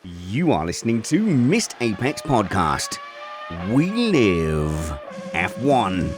You are listening to Missed Apex Podcast. We live F1.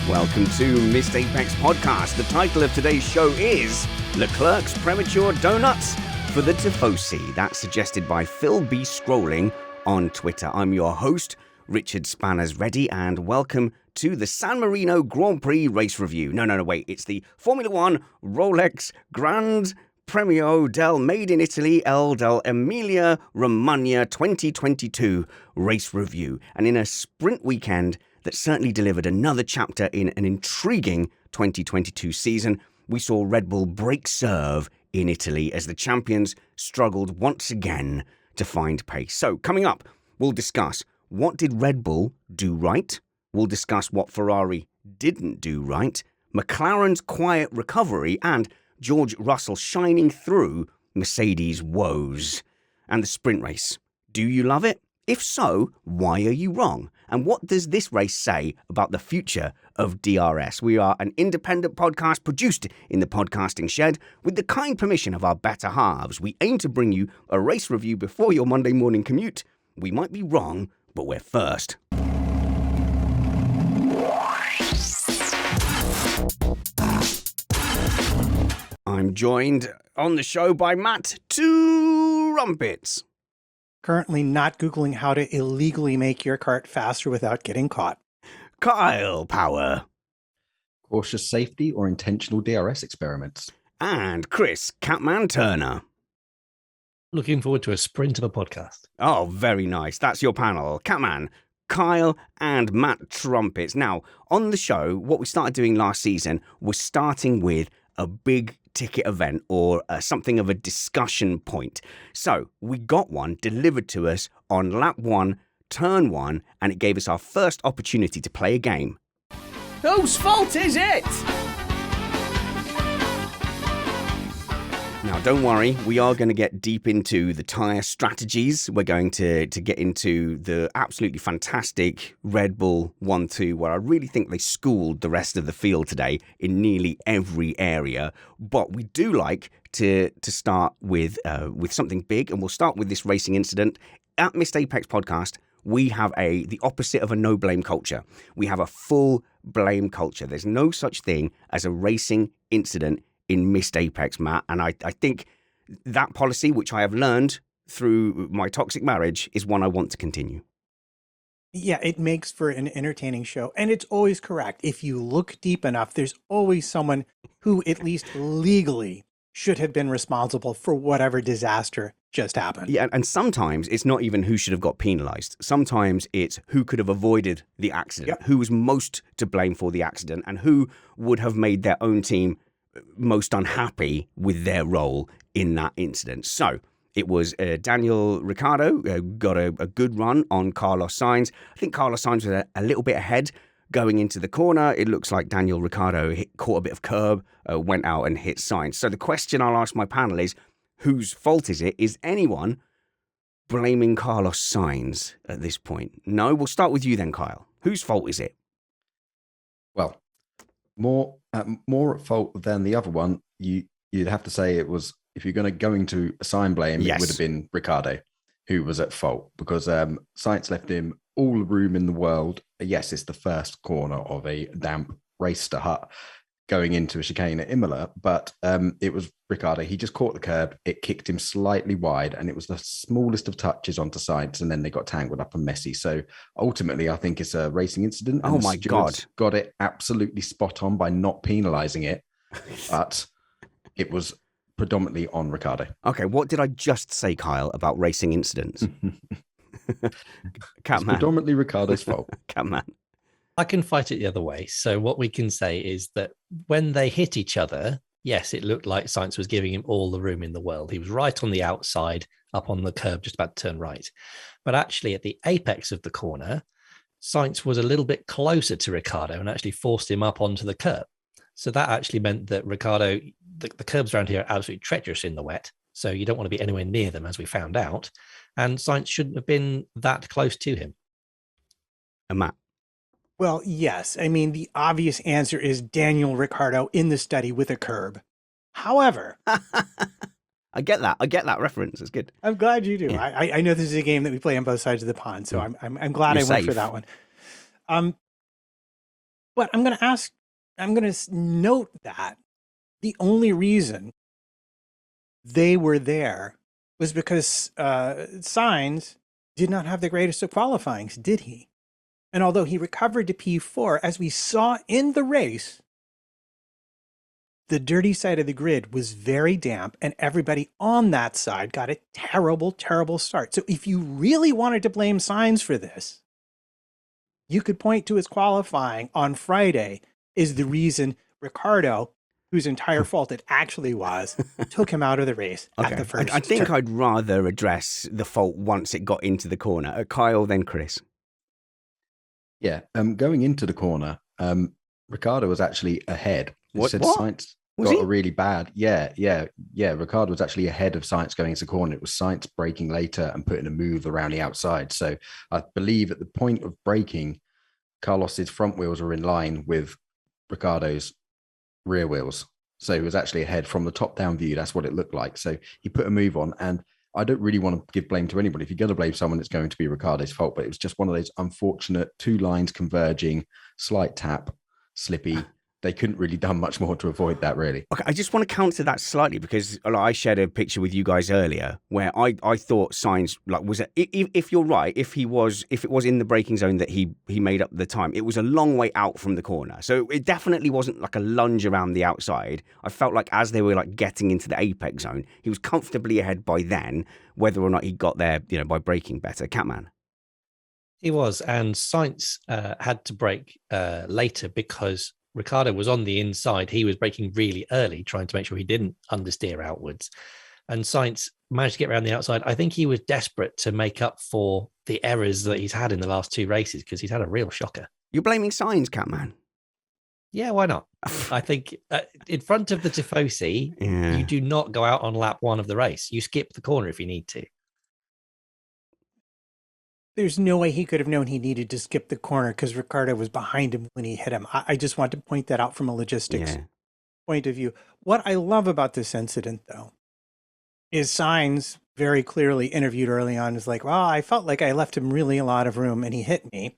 Welcome to Missed Apex Podcast. The title of today's show is Leclerc's Premature Donuts for the Tifosi. That's suggested by Phil B. Scrolling on Twitter. I'm your host, Richard Spanners Ready, and welcome to the San Marino Grand Prix race review. No, wait. It's the Formula One Rolex Grand Premio del Made in Italy del Emilia Romagna 2022 race review. And in a sprint weekend that certainly delivered another chapter in an intriguing 2022 season, we saw Red Bull break serve in Italy as the champions struggled once again to find pace. So coming up, we'll discuss what did Red Bull do right? We'll discuss what Ferrari didn't do right, McLaren's quiet recovery, and George Russell shining through Mercedes' woes. And the sprint race. Do you love it? If so, why are you wrong? And what does this race say about the future of DRS? We are an independent podcast produced in the podcasting shed with the kind permission of our better halves. We aim to bring you a race review before your Monday morning commute. We might be wrong, but we're first. I'm joined on the show by Matt Trumpets. Currently not Googling how to illegally make your cart faster without getting caught. Kyle Power. Cautious safety or intentional DRS experiments. And Chris Catman Turner. Looking forward to a sprint of a podcast. Oh, very nice. That's your panel. Catman, Kyle, and Matt Trumpets. Now, on the show, what we started doing last season was starting with a big ticket event or something of a discussion point. So we got one delivered to us on lap 1, turn 1, and it gave us our first opportunity to play a game. Whose fault is it? Now, don't worry, we are going to get deep into the tyre strategies. We're going to get into the absolutely fantastic Red Bull 1-2, where I really think they schooled the rest of the field today in nearly every area. But we do like to start with something big, and we'll start with this racing incident. At Missed Apex Podcast, we have the opposite of a no-blame culture. We have a full blame culture. There's no such thing as a racing incident in Missed Apex, Matt, and I think that policy, which I have learned through my toxic marriage, is one I want to continue. Yeah, it makes for an entertaining show, and it's always correct. If you look deep enough, there's always someone who, at least legally, should have been responsible for whatever disaster just happened. Yeah, and sometimes it's not even who should have got penalized. Sometimes it's who could have avoided the accident, who was most to blame for the accident, and who would have made their own team most unhappy with their role in that incident. So it was Daniel Ricciardo got a good run on Carlos Sainz. I think Carlos Sainz was a little bit ahead going into the corner. It looks like Daniel Ricciardo caught a bit of curb, went out and hit Sainz. So the question I'll ask my panel is, whose fault is it? Is anyone blaming Carlos Sainz at this point? No? We'll start with you then, Kyle. Whose fault is it? Well, more at fault than the other one. You'd have to say it was, if you're going to assign blame, yes, it would have been Ricciardo who was at fault, because Sainz left him all the room in the world. Yes, it's the first corner of a damp race start going into a chicane at Imola, but it was Ricciardo. He just caught the curb, it kicked him slightly wide, and it was the smallest of touches onto Sainz, and then they got tangled up and messy. So ultimately, I think it's a racing incident. Oh my God. Got it absolutely spot on by not penalising it, but it was predominantly on Ricciardo. Okay, what did I just say, Kyle, about racing incidents? It's predominantly Ricciardo's fault. Catman. I can fight it the other way. So what we can say is that when they hit each other, yes, it looked like Sainz was giving him all the room in the world. He was right on the outside, up on the curb, just about to turn right. But actually, at the apex of the corner, Sainz was a little bit closer to Ricciardo and actually forced him up onto the curb. So that actually meant that Ricciardo, the curbs around here are absolutely treacherous in the wet. So you don't want to be anywhere near them, as we found out. And Sainz shouldn't have been that close to him. And Matt? Well, yes. I mean, the obvious answer is Daniel Ricciardo in the study with a curb. However, I get that reference. It's good. I'm glad you do. Yeah. I know this is a game that we play on both sides of the pond, so I'm glad You're I went for safe. that one. But I'm going to note that the only reason they were there was because Sainz did not have the greatest of qualifyings, did he? And although he recovered to P4, as we saw in the race, the dirty side of the grid was very damp, and everybody on that side got a terrible, terrible start. So if you really wanted to blame Sainz for this, you could point to his qualifying on Friday is the reason Ricciardo, whose entire fault it actually was, took him out of the race at the first I think turn. I'd rather address the fault once it got into the corner. Kyle, then Chris. Yeah, going into the corner, Ricciardo was actually ahead. What? Sainz Was got he? a really bad. Yeah. Ricciardo was actually ahead of Sainz going into the corner. It was Sainz braking later and putting a move around the outside. So I believe at the point of braking, Carlos's front wheels were in line with Ricciardo's rear wheels. So he was actually ahead from the top down view. That's what it looked like. So he put a move on, and I don't really want to give blame to anybody. If you're going to blame someone, it's going to be Ricciardo's fault. But it was just one of those unfortunate two lines converging, slight tap, slippy. They couldn't really done much more to avoid that, really. Okay, I just want to counter that slightly because I shared a picture with you guys earlier where I thought Sainz was if you're right, if it was in the braking zone that he made up the time, it was a long way out from the corner, so it definitely wasn't like a lunge around the outside. I felt like as they were like getting into the apex zone, he was comfortably ahead by then. Whether or not he got there, by braking better, Catman. He was, and Sainz had to brake later because Ricciardo was on the inside. He was braking really early, trying to make sure he didn't understeer outwards. And Sainz managed to get around the outside. I think he was desperate to make up for the errors that he's had in the last two races because he's had a real shocker. You're blaming Sainz, Catman? Yeah, why not? I think in front of the Tifosi, you do not go out on lap one of the race. You skip the corner if you need to. There's no way he could have known he needed to skip the corner because Ricciardo was behind him when he hit him. I just want to point that out from a logistics point of view. What I love about this incident, though, is Sainz very clearly interviewed early on is like, well, I felt like I left him really a lot of room and he hit me.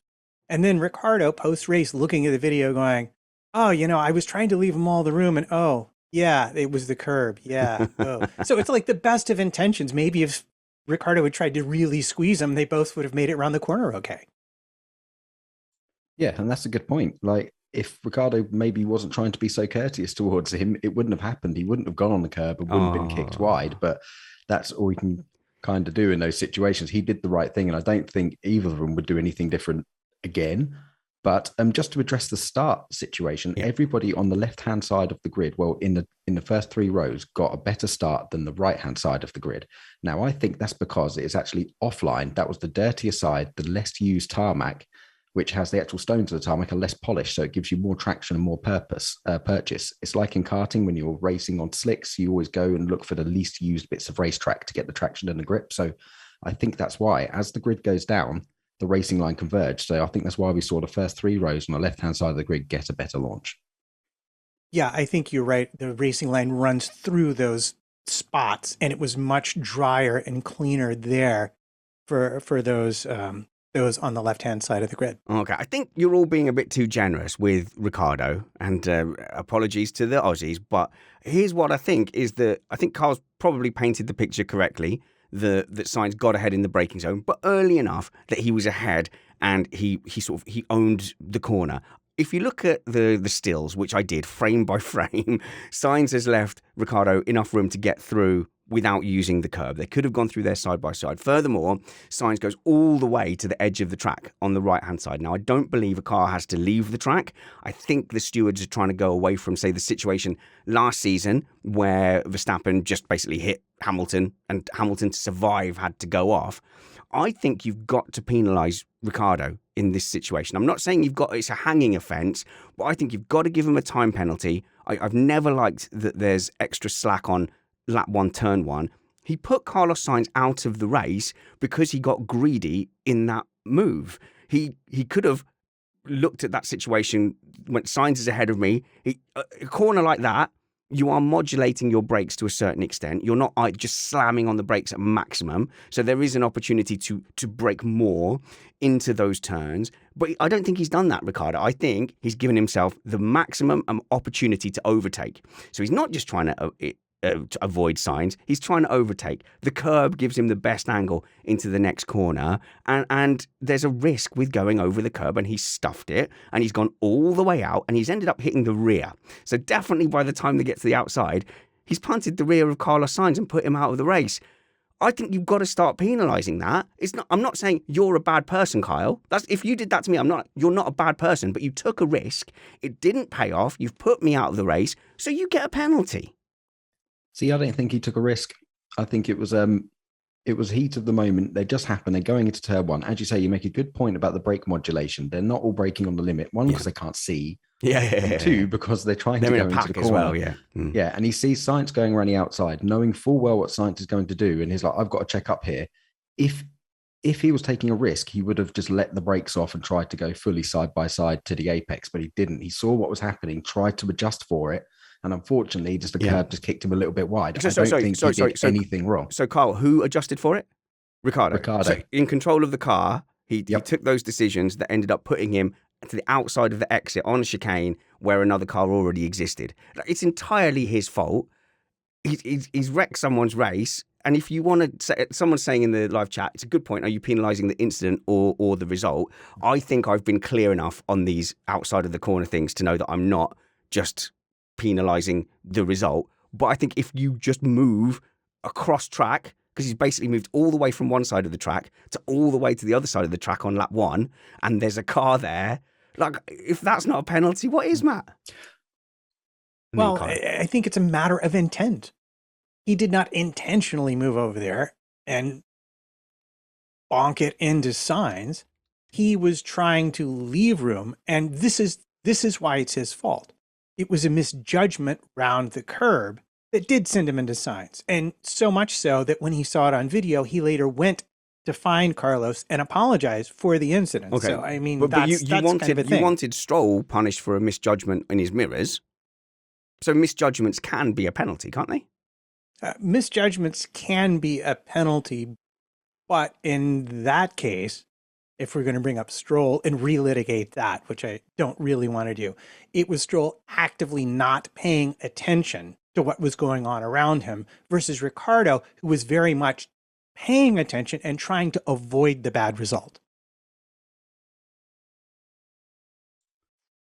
And then Ricciardo post-race looking at the video going, oh, I was trying to leave him all the room and oh, yeah, it was the curb. Yeah. Oh. So it's like the best of intentions. Maybe if Ricciardo had tried to really squeeze him, they both would have made it around the corner okay. Yeah, and that's a good point. Like, if Ricciardo maybe wasn't trying to be so courteous towards him, it wouldn't have happened. He wouldn't have gone on the curb and wouldn't have been kicked wide. But that's all we can kind of do in those situations. He did the right thing, and I don't think either of them would do anything different again. But just to address the start situation, everybody on the left-hand side of the grid, well, in the first three rows, got a better start than the right-hand side of the grid. Now, I think that's because it is actually offline. That was the dirtier side, the less used tarmac, which has the actual stones of the tarmac are less polished, so it gives you more traction and more purchase. It's like in karting when you're racing on slicks, you always go and look for the least used bits of racetrack to get the traction and the grip. So I think that's why, as the grid goes down, the racing line converged. So I think that's why we saw the first three rows on the left-hand side of the grid get a better launch. Yeah, I think you're right. The racing line runs through those spots, and it was much drier and cleaner there for those on the left-hand side of the grid. Okay, I think you're all being a bit too generous with Ricciardo, and apologies to the Aussies, but here's what I think is that I think Carl's probably painted the picture correctly. That Sainz got ahead in the braking zone, but early enough that he was ahead and he owned the corner. If you look at the stills, which I did frame by frame, Sainz has left Ricciardo enough room to get through without using the curb. They could have gone through there side by side. Furthermore, Sainz goes all the way to the edge of the track on the right-hand side. Now, I don't believe a car has to leave the track. I think the stewards are trying to go away from, say, the situation last season where Verstappen just basically hit Hamilton and Hamilton to survive had to go off. I think you've got to penalise Ricciardo in this situation. I'm not saying it's a hanging offence, but I think you've got to give him a time penalty. I've never liked that there's extra slack on lap one, turn one. He put Carlos Sainz out of the race because he got greedy in that move. He could have looked at that situation when Sainz is ahead of me. A corner like that, you are modulating your brakes to a certain extent. You're not just slamming on the brakes at maximum. So there is an opportunity to brake more into those turns. But I don't think he's done that, Ricciardo. I think he's given himself the maximum opportunity to overtake. So he's not just trying to avoid Sainz. He's trying to overtake. The curb gives him the best angle into the next corner. And there's a risk with going over the curb, and he's stuffed it, and he's gone all the way out, and he's ended up hitting the rear. So definitely by the time they get to the outside, he's punted the rear of Carlos Sainz and put him out of the race. I think you've got to start penalising that. I'm not saying you're a bad person, Kyle. If you did that to me, you're not a bad person, but you took a risk. It didn't pay off. You've put me out of the race, so you get a penalty. See, I don't think he took a risk. I think it was heat of the moment. They just happened. They're going into turn one. As you say, you make a good point about the brake modulation. They're not all braking on the limit. One, because they can't see. Yeah. Two, because they're trying they're to in go a into the pack corner. as well, yeah. Yeah, and he sees Sainz going around the outside, knowing full well what Sainz is going to do. And he's like, I've got to check up here. If he was taking a risk, he would have just let the brakes off and tried to go fully side by side to the apex, but he didn't. He saw what was happening, tried to adjust for it. And unfortunately, just the curb just kicked him a little bit wide. I don't think he did anything wrong. So, Carl, who adjusted for it? Ricciardo. So, in control of the car, he took those decisions that ended up putting him to the outside of the exit on a chicane where another car already existed. It's entirely his fault. He's wrecked someone's race. And if you want to say, someone's saying in the live chat, it's a good point. Are you penalising the incident or the result? I think I've been clear enough on these outside of the corner things to know that I'm not just penalising the result. But I think if you just move across track, because he's basically moved all the way from one side of the track to all the way to the other side of the track on lap one, and there's a car there, like, if that's not a penalty, what is, Matt? Well, I think it's a matter of intent. He did not intentionally move over there and bonk it into Sainz. He was trying to leave room, and this is why it's his fault. It was a misjudgment round the curb that did send him into Sainz. And so much so that when he saw it on video, he later went to find Carlos and apologize for the incident. Okay. So, I mean, but that's you kind of a thing. You wanted Stroll punished for a misjudgment in his mirrors. So misjudgments can be a penalty, can't they? Misjudgments can be a penalty, but in that case, if we're going to bring up Stroll and relitigate that, which I don't really want to do, it was Stroll actively not paying attention to what was going on around him versus Ricciardo, who was very much paying attention and trying to avoid the bad result.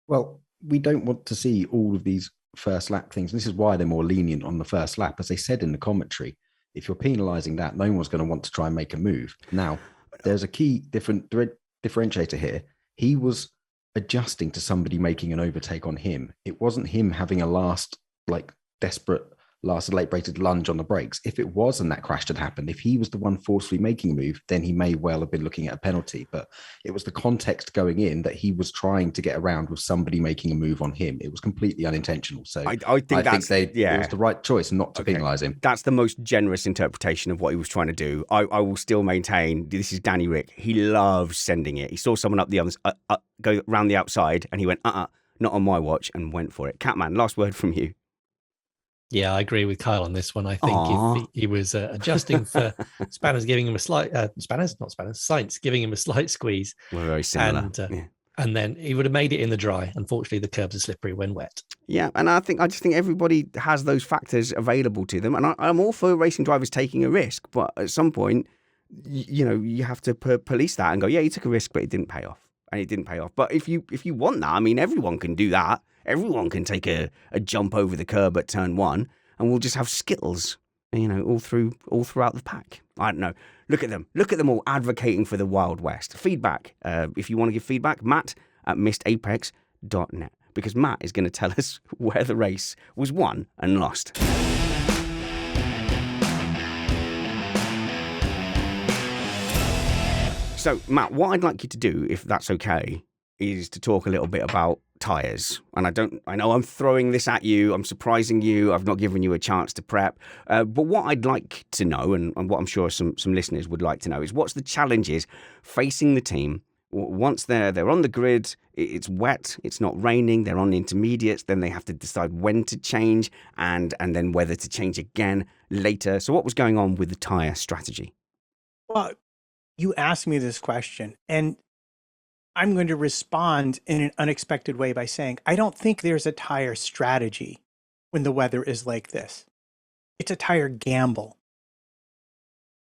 Well, we don't want to see all of these first lap things. This is why they're more lenient on the first lap. As they said in the commentary, if you're penalising that, no one's going to want to try and make a move. Now, there's a key differentiator here. He was adjusting to somebody making an overtake on him. It wasn't him having a desperate late-braided lunge on the brakes. If it was and that crash had happened, if he was the one forcefully making a move, then he may well have been looking at a penalty. But it was the context going in that he was trying to get around with somebody making a move on him. It was completely unintentional. So I think it was the right choice not to penalise him. That's the most generous interpretation of what he was trying to do. I will still maintain, this is Danny Rick. He loves sending it. He saw someone up the other, go around the outside, and he went, not on my watch, and went for it. Catman, last word from you. Yeah, I agree with Kyle on this one. I think if he was adjusting for Sainz giving him a slight Sainz giving him a slight squeeze. We're very similar. And then he would have made it in the dry. Unfortunately, the curbs are slippery when wet. Yeah, and I just think everybody has those factors available to them. And I'm all for racing drivers taking a risk, but at some point, you have to police that and go, yeah, you took a risk, but it didn't pay off. And it didn't pay off. But if you want that, I mean, everyone can do that. Everyone can take a jump over the curb at turn one, and we'll just have skills, all throughout the pack. I don't know. Look at them all advocating for the Wild West. Feedback. If you want to give feedback, Matt at missedapex.net, because Matt is going to tell us where the race was won and lost. So, Matt, what I'd like you to do, if that's okay, is to talk a little bit about tyres. And I know I'm throwing this at you. I'm surprising you. I've not given you a chance to prep. But what I'd like to know, and what I'm sure some listeners would like to know, is what's the challenges facing the team once they're on the grid, it's wet, it's not raining, they're on intermediates, then they have to decide when to change and then whether to change again later. So what was going on with the tyre strategy? Well, you asked me this question, and I'm going to respond in an unexpected way by saying, I don't think there's a tyre strategy when the weather is like this. It's a tyre gamble.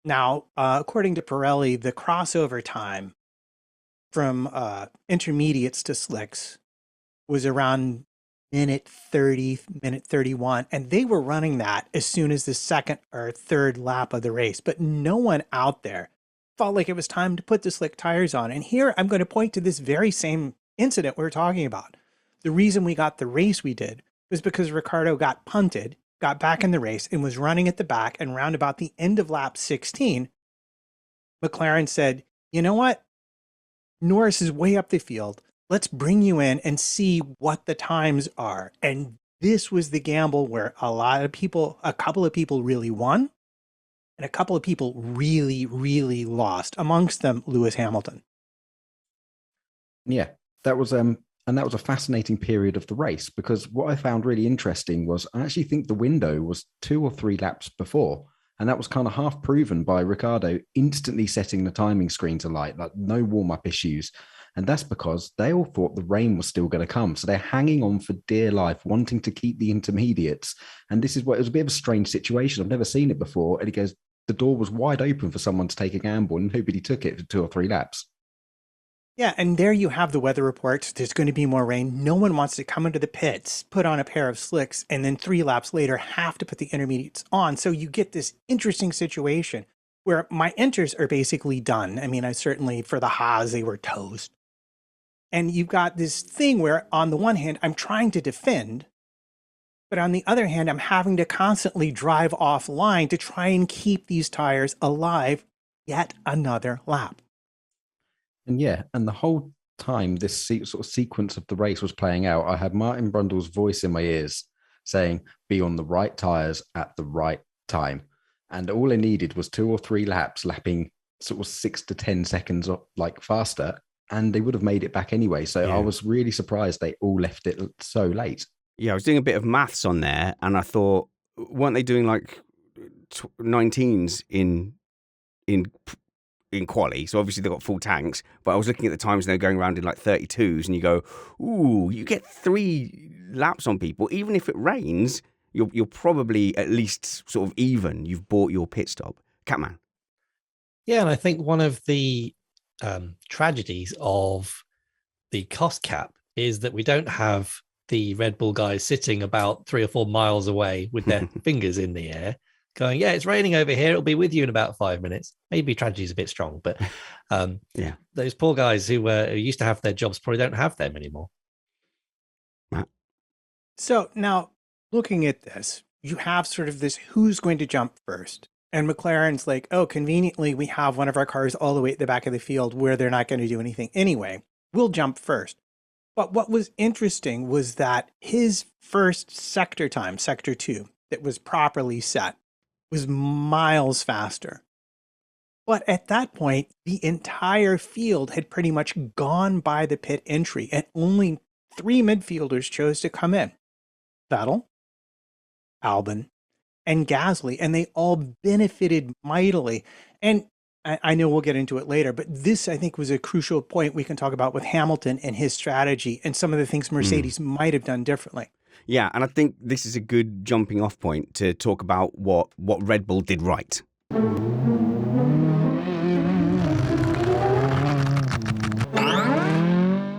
Now, according to Pirelli, the crossover time from intermediates to slicks was around minute 30, minute 31, and they were running that as soon as the second or third lap of the race. But no one out there felt like it was time to put the slick tires on. And here I'm going to point to this very same incident we were talking about. The reason we got the race we did was because Ricciardo got punted, got back in the race, and was running at the back. And round about the end of lap 16, McLaren said, you know what? Norris is way up the field. Let's bring you in and see what the times are. And this was the gamble where a couple of people really won, and a couple of people really, really lost, amongst them Lewis Hamilton. Yeah, that was and that was a fascinating period of the race, because what I found really interesting was I actually think the window was 2 or 3 laps before. And that was kind of half proven by Ricciardo instantly setting the timing screen to light, like no warm-up issues. And that's because they all thought the rain was still going to come. So they're hanging on for dear life, wanting to keep the intermediates. And this is what it was a bit of a strange situation. I've never seen it before. And he goes, the door was wide open for someone to take a gamble, and nobody took it for 2 or 3 laps. Yeah, and there you have the weather reports. There's going to be more rain. No one wants to come into the pits, put on a pair of slicks, and then 3 laps later have to put the intermediates on. So you get this interesting situation where my enters are basically done. I mean, I certainly, for the Haas, they were toast. And you've got this thing where, on the one hand, I'm trying to defend, but on the other hand, I'm having to constantly drive offline to try and keep these tires alive yet another lap. And yeah, and the whole time this sort of sequence of the race was playing out, I had Martin Brundle's voice in my ears saying, be on the right tyres at the right time. And all I needed was 2 or 3 laps, lapping sort of 6 to 10 seconds like faster, and they would have made it back anyway. So yeah. I was really surprised they all left it so late. Yeah, I was doing a bit of maths on there, and I thought, weren't they doing like 19s in quali? So obviously they've got full tanks, but I was looking at the times and they're going around in like 32s, and you go, ooh, you get 3 laps on people. Even if it rains, you're probably at least sort of even. You've bought your pit stop. Catman. Yeah, and I think one of the tragedies of the cost cap is that we don't have the Red Bull guys sitting about 3 or 4 miles away with their fingers in the air going, yeah, it's raining over here. It'll be with you in about 5 minutes. Maybe tragedy is a bit strong, but yeah, those poor guys who used to have their jobs probably don't have them anymore. So now looking at this, you have sort of this who's going to jump first. And McLaren's like, oh, conveniently, we have one of our cars all the way at the back of the field where they're not going to do anything anyway. We'll jump first. But what was interesting was that his first sector time, sector 2, that was properly set, was miles faster. But at that point, the entire field had pretty much gone by the pit entry, and only 3 midfielders chose to come in. Vettel, Albon, and Gasly, and they all benefited mightily. And I know we'll get into it later, but this, I think, was a crucial point we can talk about with Hamilton and his strategy and some of the things Mercedes might have done differently. Yeah, and I think this is a good jumping off point to talk about what Red Bull did right.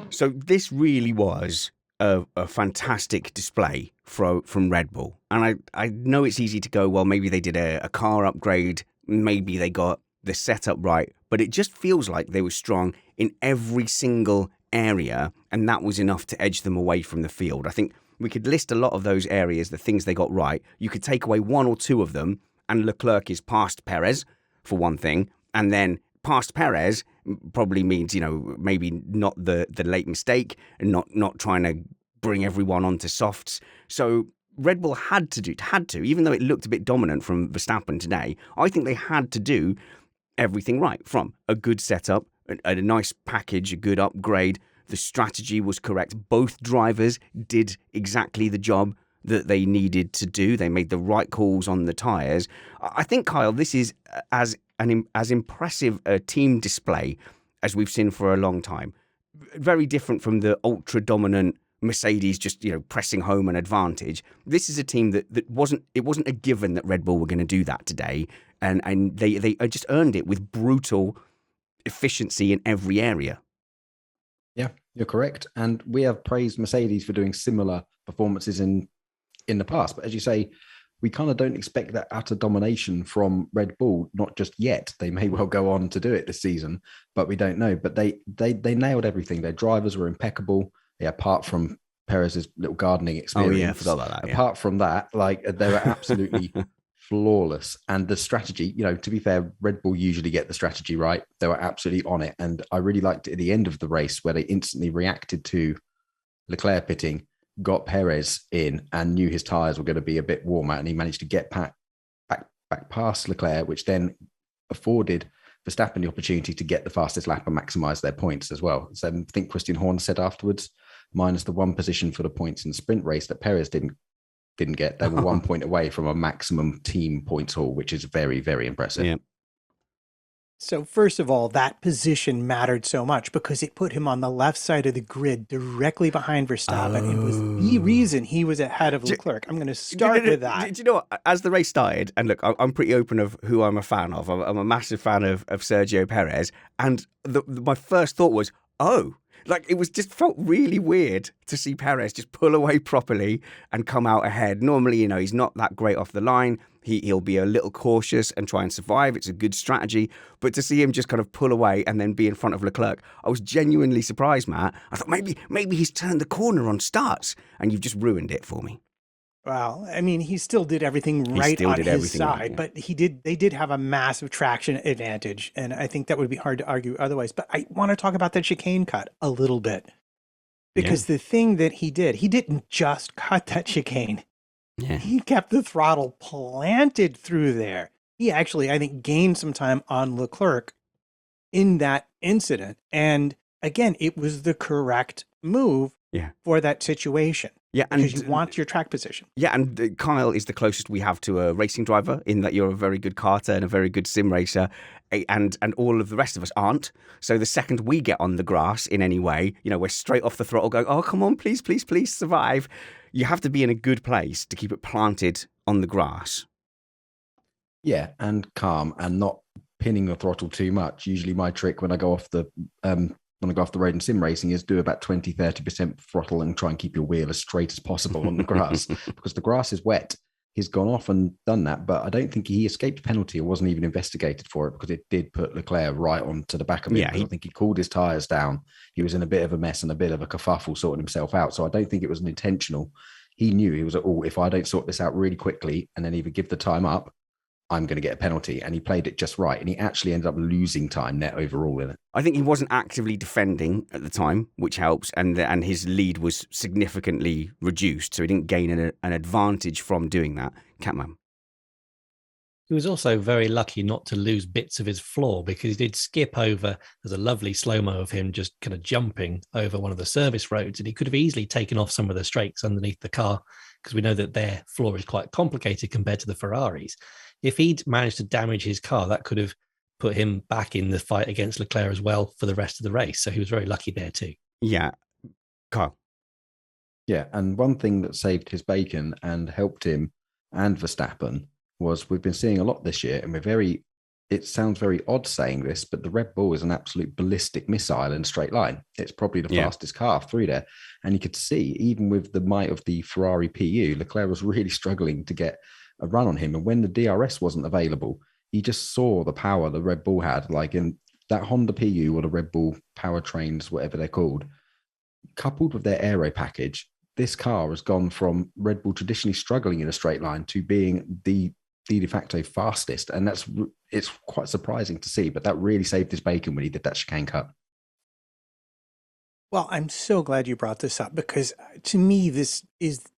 So this really was a fantastic display from Red Bull. And I know it's easy to go, well, maybe they did a car upgrade, maybe they got the setup right, but it just feels like they were strong in every single area, and that was enough to edge them away from the field. I think we could list a lot of those areas, the things they got right. You could take away 1 or 2 of them, and Leclerc is past Perez, for one thing, and then past Perez probably means, maybe not the late mistake and not trying to bring everyone onto softs. So Red Bull had to, even though it looked a bit dominant from Verstappen today, I think they had to do everything right, from a good setup, a nice package, a good upgrade. The strategy was correct. Both drivers did exactly the job that they needed to do. They made the right calls on the tyres. I think, Kyle, this is as impressive a team display as we've seen for a long time. Very different from the ultra-dominant Mercedes just, pressing home an advantage. This is a team that wasn't a given that Red Bull were going to do that today. And they just earned it with brutal efficiency in every area. Yeah, you're correct. And we have praised Mercedes for doing similar performances in the past. But as you say, we kind of don't expect that utter domination from Red Bull, not just yet. They may well go on to do it this season, but we don't know. But they nailed everything. Their drivers were impeccable. Yeah, apart from Perez's little gardening experience. Oh, yeah, I forgot about that. Apart from that, they were absolutely flawless. And the strategy, to be fair, Red Bull usually get the strategy right. They were absolutely on it. And I really liked it at the end of the race where they instantly reacted to Leclerc pitting, got Perez in and knew his tyres were going to be a bit warmer. And he managed to get back past Leclerc, which then afforded Verstappen the opportunity to get the fastest lap and maximise their points as well. So I think Christian Horner said afterwards, minus the one position for the points in the sprint race that Perez didn't get, they were 1 point away from a maximum team points haul, which is very, very impressive. Yeah. So first of all, that position mattered so much because it put him on the left side of the grid directly behind Verstappen. It was the reason he was ahead of Leclerc. I'm going to start with that. Do you know what? As the race started, and look, I'm pretty open of who I'm a fan of. I'm a massive fan of Sergio Perez. And my first thought was, it felt really weird to see Perez just pull away properly and come out ahead. Normally, he's not that great off the line. He'll be a little cautious and try and survive. It's a good strategy. But to see him just kind of pull away and then be in front of Leclerc, I was genuinely surprised, Matt. I thought maybe he's turned the corner on starts and you've just ruined it for me. Well, I mean, he still did everything right on his side, but they did have a massive traction advantage. And I think that would be hard to argue otherwise. But I want to talk about that chicane cut a little bit, because the thing that he didn't just cut that chicane. Yeah. He kept the throttle planted through there. He actually, I think, gained some time on Leclerc in that incident. And again, it was the correct move for that situation. Yeah, because you want your track position. Yeah, and Kyle is the closest we have to a racing driver in that you're a very good karter and a very good sim racer, and all of the rest of us aren't. So the second we get on the grass in any way, we're straight off the throttle going, oh, come on, please, please, please survive. You have to be in a good place to keep it planted on the grass. Yeah, and calm and not pinning the throttle too much. Usually my trick when I go off the road in sim racing is do about 20-30% throttle and try and keep your wheel as straight as possible on the grass because the grass is wet. He's gone off and done that, but I don't think he escaped penalty or wasn't even investigated for it because it did put Leclerc right onto the back of him. Yeah, I think he cooled his tyres down. He was in a bit of a mess and a bit of a kerfuffle sorting himself out. So I don't think it was an intentional. He knew he was if I don't sort this out really quickly and then either give the time up, I'm going to get a penalty. And he played it just right. And he actually ended up losing time net overall in it. I think he wasn't actively defending at the time, which helps. And his lead was significantly reduced. So he didn't gain an advantage from doing that. Catman. He was also very lucky not to lose bits of his floor because he did skip over. There's a lovely slow-mo of him just kind of jumping over one of the service roads. And he could have easily taken off some of the strakes underneath the car because we know that their floor is quite complicated compared to the Ferraris. If he'd managed to damage his car, that could have put him back in the fight against Leclerc as well for the rest of the race. So he was very lucky there too. Yeah. Kyle. Yeah. And one thing that saved his bacon and helped him and Verstappen was we've been seeing a lot this year, and it sounds very odd saying this, but the Red Bull is an absolute ballistic missile in a straight line. It's probably the fastest car through there. And you could see, even with the might of the Ferrari PU, Leclerc was really struggling to get a run on him. And when the DRS wasn't available, he just saw the power the Red Bull had, like in that Honda PU or the Red Bull powertrains, whatever they're called, coupled with their aero package. This car has gone from Red Bull traditionally struggling in a straight line to being the the de facto fastest, and it's quite surprising to see. But that really saved his bacon when he did that chicane cut. Well, I'm so glad you brought this up, because to me, this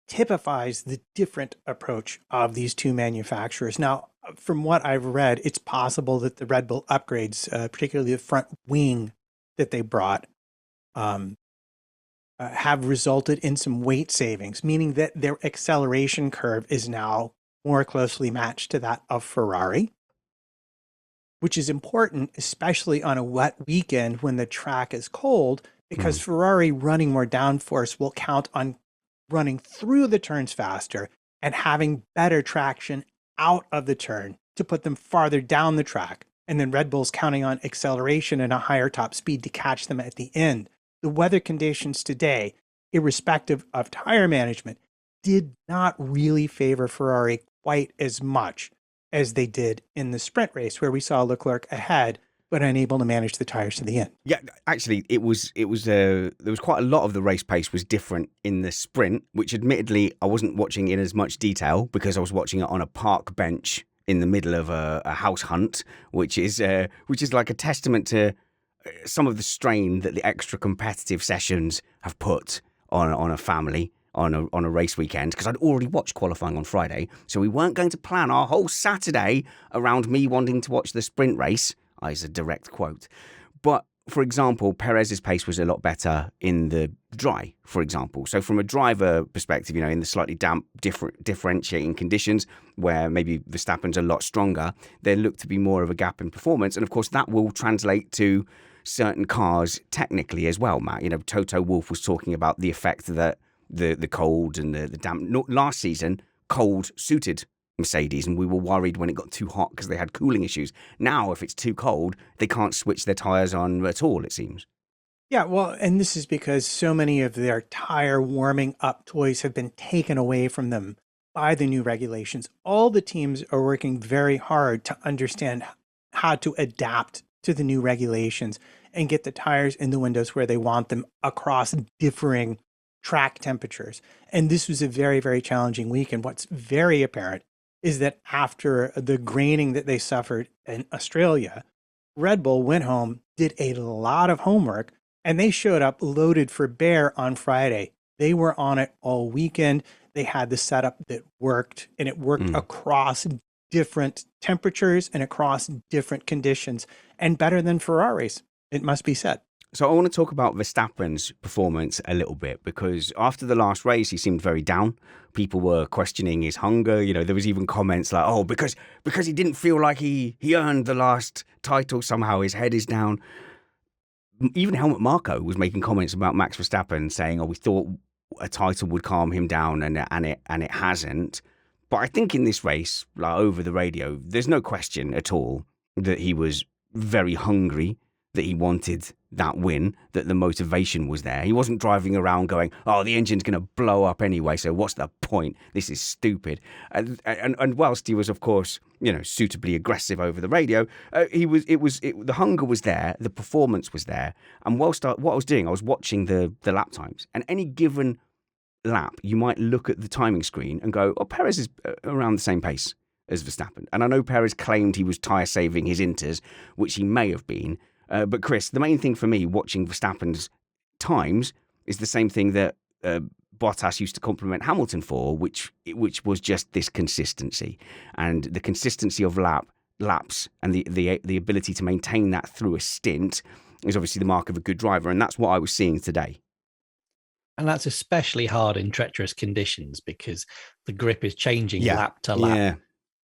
typifies the different approach of these two manufacturers. Now, from what I've read, it's possible that the Red Bull upgrades, particularly the front wing that they brought, have resulted in some weight savings, meaning that their acceleration curve is now more closely matched to that of Ferrari, which is important, especially on a wet weekend when the track is cold, because Ferrari running more downforce will count on running through the turns faster and having better traction out of the turn to put them farther down the track. And then Red Bull's counting on acceleration and a higher top speed to catch them at the end. The weather conditions today, irrespective of tire management, did not really favor Ferrari quite as much as they did in the sprint race, where we saw Leclerc ahead but unable to manage the tires to the end. Yeah, actually, there was quite a lot of the race pace was different in the sprint, which admittedly I wasn't watching in as much detail because I was watching it on a park bench in the middle of a house hunt, which is like a testament to some of the strain that the extra competitive sessions have put on a family on a race weekend, because I'd already watched qualifying on Friday, so we weren't going to plan our whole Saturday around me wanting to watch the sprint race. Is a direct quote. But for example, Perez's pace was a lot better in the dry, for example. So from a driver perspective, in the slightly damp, differentiating conditions where maybe Verstappen's a lot stronger, there looked to be more of a gap in performance. And of course, that will translate to certain cars technically as well, Matt. Toto Wolff was talking about the effect that the cold and the damp last season, cold suited Mercedes, and we were worried when it got too hot because they had cooling issues. Now, if it's too cold, they can't switch their tires on at all, it seems. Yeah, well, and this is because so many of their tire warming up toys have been taken away from them by the new regulations. All the teams are working very hard to understand how to adapt to the new regulations and get the tires in the windows where they want them across differing track temperatures. And this was a very, very challenging week. And what's very apparent is that after the graining that they suffered in Australia, Red Bull went home, did a lot of homework, and they showed up loaded for bear on Friday. They were on it all weekend. They had the setup that worked, and it worked across different temperatures and across different conditions, and better than Ferraris, it must be said. So I want to talk about Verstappen's performance a little bit, because after the last race, he seemed very down. People were questioning his hunger. There was even comments like, oh, because he didn't feel like he earned the last title, somehow his head is down. Even Helmut Marko was making comments about Max Verstappen saying, oh, we thought a title would calm him down, and it hasn't. But I think in this race, like over the radio, there's no question at all that he was very hungry, that he wanted that win, that the motivation was there. He wasn't driving around going, oh, the engine's going to blow up anyway, so what's the point? This is stupid. And whilst he was, of course, suitably aggressive over the radio, the hunger was there, the performance was there. And what I was doing, I was watching the lap times, and any given lap, you might look at the timing screen and go, oh, Perez is around the same pace as Verstappen. And I know Perez claimed he was tyre saving his inters, which he may have been. But Chris, the main thing for me watching Verstappen's times is the same thing that Bottas used to compliment Hamilton for, which was just this consistency, and the consistency of laps and the ability to maintain that through a stint is obviously the mark of a good driver, and that's what I was seeing today. And that's especially hard in treacherous conditions because the grip is changing lap to lap,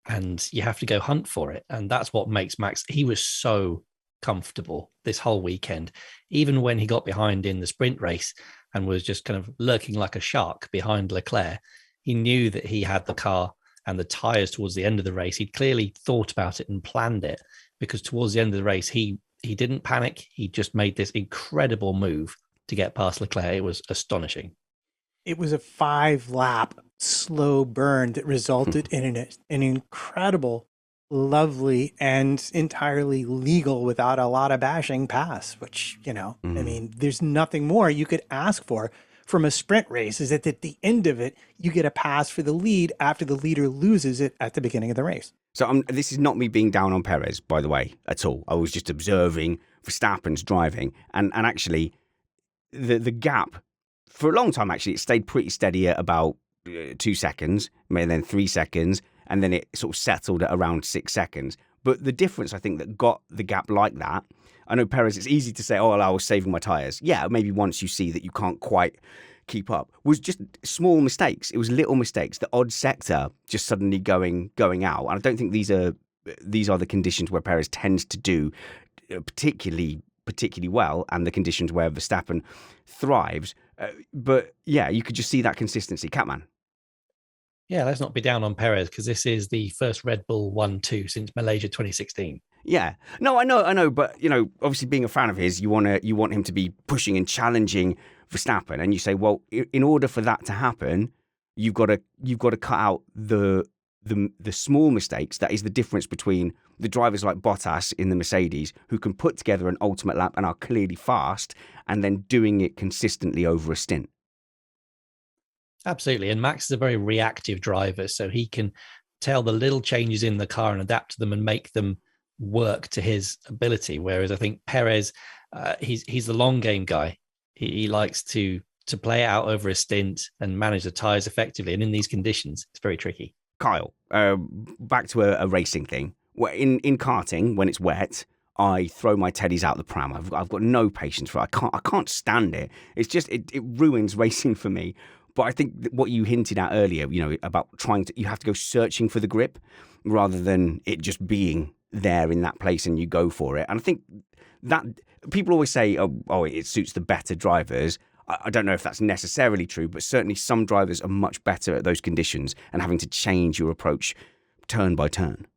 and you have to go hunt for it, and that's what makes Max. He was so comfortable this whole weekend, even when he got behind in the sprint race and was just kind of lurking like a shark behind Leclerc. He knew that he had the car and the tires towards the end of the race. He'd clearly thought about it and planned it, because towards the end of the race, he didn't panic. He just made this incredible move to get past Leclerc. It was astonishing. It was a 5-lap slow burn that resulted in an incredible, lovely, and entirely legal, without a lot of bashing, pass, which, I mean, there's nothing more you could ask for from a sprint race is that at the end of it, you get a pass for the lead after the leader loses it at the beginning of the race. So this is not me being down on Perez, by the way, at all. I was just observing Verstappen's driving. And actually, the gap, for a long time, actually, it stayed pretty steady at about 2 seconds, maybe then 3 seconds, and then it sort of settled at around 6 seconds. But the difference, I think, that got the gap like that, I know Perez, it's easy to say, oh, well, I was saving my tyres. Yeah, maybe once you see that you can't quite keep up, was just small mistakes. It was little mistakes. The odd sector just suddenly going out. And I don't think these are the conditions where Perez tends to do particularly well, and the conditions where Verstappen thrives. But yeah, you could just see that consistency. Catman. Yeah, let's not be down on Perez, because this is the first Red Bull 1-2 since Malaysia 2016. Yeah, no, I know, but obviously being a fan of his, you want him to be pushing and challenging Verstappen, and you say, well, in order for that to happen, you've got to cut out the small mistakes. That is the difference between the drivers like Bottas in the Mercedes, who can put together an ultimate lap and are clearly fast, and then doing it consistently over a stint. Absolutely, and Max is a very reactive driver, so he can tell the little changes in the car and adapt to them and make them work to his ability. Whereas I think Perez, he's the long game guy. He likes to play it out over a stint and manage the tyres effectively. And in these conditions, it's very tricky. Kyle, back to a racing thing. In karting, when it's wet, I throw my teddies out the pram. I've got no patience for it. I can't stand it. It's just it ruins racing for me. But I think what you hinted at earlier, about you have to go searching for the grip rather than it just being there in that place and you go for it. And I think that people always say, oh, it suits the better drivers. I don't know if that's necessarily true, but certainly some drivers are much better at those conditions and having to change your approach turn by turn.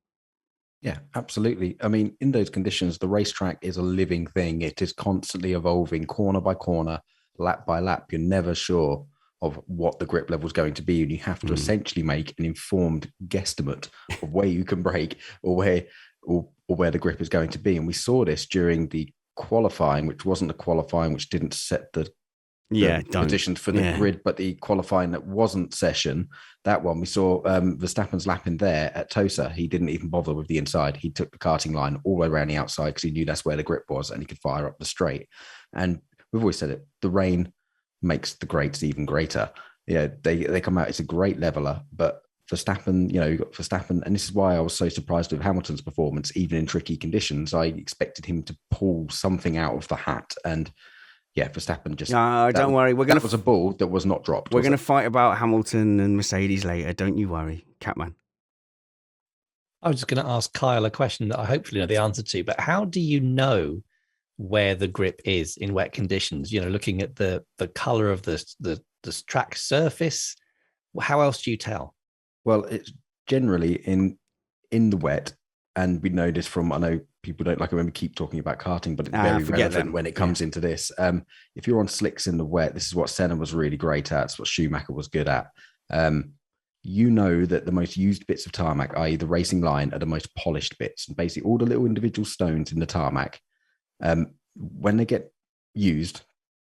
Yeah, absolutely. I mean, in those conditions, the racetrack is a living thing. It is constantly evolving, corner by corner, lap by lap. You're never sure of what the grip level is going to be, and you have to essentially make an informed guesstimate of where you can brake or where the grip is going to be. And we saw this during the qualifying, which wasn't the qualifying, which didn't set the conditions for the grid, but the qualifying that wasn't session, that one we saw Verstappen's lap in there at Tosa. He didn't even bother with the inside. He took the karting line all the way around the outside because he knew that's where the grip was and he could fire up the straight. And we've always said it, the rain makes the greats even greater. Yeah, they come out, it's a great leveler, but Verstappen, you've got Verstappen, and this is why I was so surprised with Hamilton's performance, even in tricky conditions. I expected him to pull something out of the hat, and yeah, Verstappen just... don't worry. That was a ball that was not dropped. We're going to fight about Hamilton and Mercedes later. Don't you worry, Catman. I was just going to ask Kyle a question that I hopefully know the answer to, but how do you know where the grip is in wet conditions? Looking at the color of the track surface, how else do you tell? Well, it's generally in the wet, and we know this from, I know people don't like it when we keep talking about karting, but it's very relevant when it comes into this. If you're on slicks in the wet, this is what Senna was really great at. It's what Schumacher was good at. You know that the most used bits of tarmac, i.e. the racing line, are the most polished bits. And basically all the little individual stones in the tarmac, when they get used,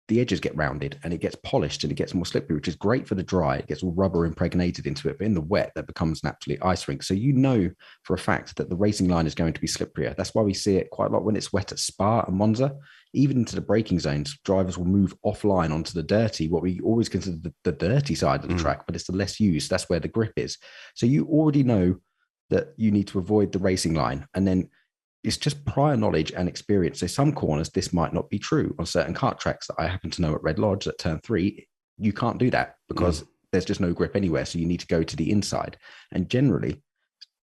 the edges get rounded and it gets polished and it gets more slippery, which is great for the dry. It gets all rubber impregnated into it, but in the wet, that becomes an absolute ice rink. So you know for a fact that the racing line is going to be slipperier. That's why we see it quite a lot when it's wet at Spa and Monza. Even into the braking zones, drivers will move offline onto the dirty, what we always consider the dirty side of the track, but it's the less used. That's where the grip is. So you already know that you need to avoid the racing line. And then it's just prior knowledge and experience. So some corners, this might not be true. On certain kart tracks that I happen to know at Red Lodge at turn 3, you can't do that because there's just no grip anywhere. So you need to go to the inside. And generally,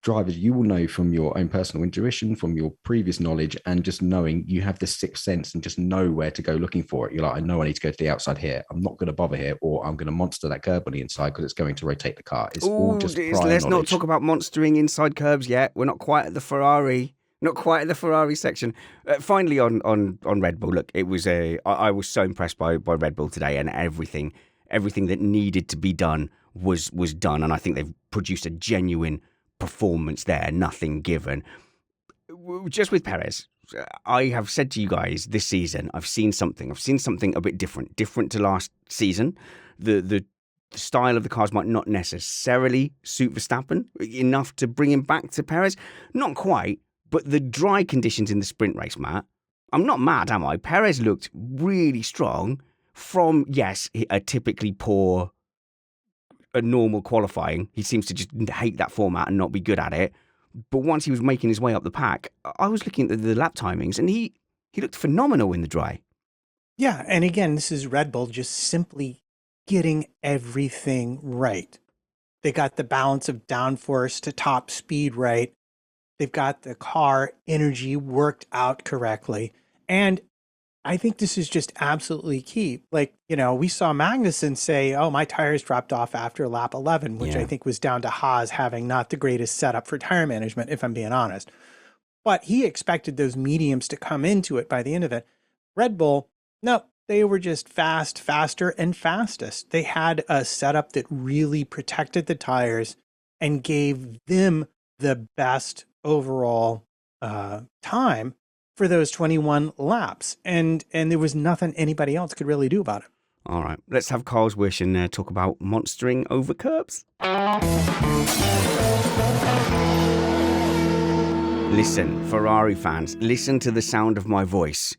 drivers, you will know from your own personal intuition, from your previous knowledge, and just knowing you have this sixth sense and just know where to go looking for it. You're like, I know I need to go to the outside here. I'm not going to bother here, or I'm going to monster that curb on the inside because it's going to rotate the car. It's all just prior Let's knowledge. not talk about monstering inside curbs yet. We're not quite at the Ferrari. Not quite at the Ferrari section. Finally, on Red Bull, look, it was I was so impressed by Red Bull today, and everything that needed to be done was done, and I think they've produced a genuine performance there. Nothing given. Just with Perez, I have said to you guys this season, I've seen something a bit different to last season. The style of the cars might not necessarily suit Verstappen enough to bring him back to Perez. Not quite, but the dry conditions in the sprint race, Matt, I'm not mad, am I? Perez looked really strong from, yes, a typically poor, a normal qualifying. He seems to just hate that format and not be good at it. But once he was making his way up the pack, I was looking at the lap timings and he looked phenomenal in the dry. Yeah, and again, this is Red Bull just simply getting everything right. They got the balance of downforce to top speed right. They've got the car energy worked out correctly. And I think this is just absolutely key. Like, we saw Magnussen say, oh, my tires dropped off after lap 11, which I think was down to Haas having not the greatest setup for tire management, if I'm being honest. But he expected those mediums to come into it by the end of it. Red Bull, no, they were just faster, and fastest. They had a setup that really protected the tires and gave them the best overall time for those 21 laps. And there was nothing anybody else could really do about it. All right, let's have Carl's wish and talk about monstering over curbs. Listen, Ferrari fans, listen to the sound of my voice.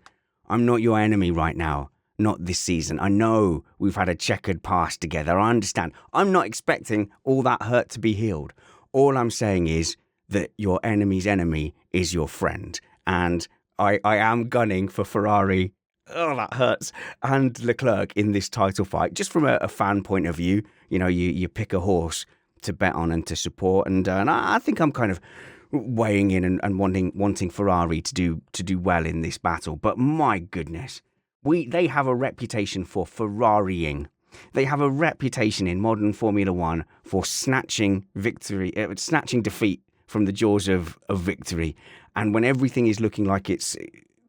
I'm not your enemy right now. Not this season. I know we've had a checkered past together. I understand. I'm not expecting all that hurt to be healed. All I'm saying is that your enemy's enemy is your friend. And I am gunning for Ferrari, oh, that hurts, and Leclerc in this title fight. Just from a fan point of view, you pick a horse to bet on and to support. And I think I'm kind of weighing in and wanting Ferrari to do well in this battle. But my goodness, they have a reputation for Ferrarying. They have a reputation in modern Formula One for snatching defeat from the jaws of victory. And when everything is looking like it's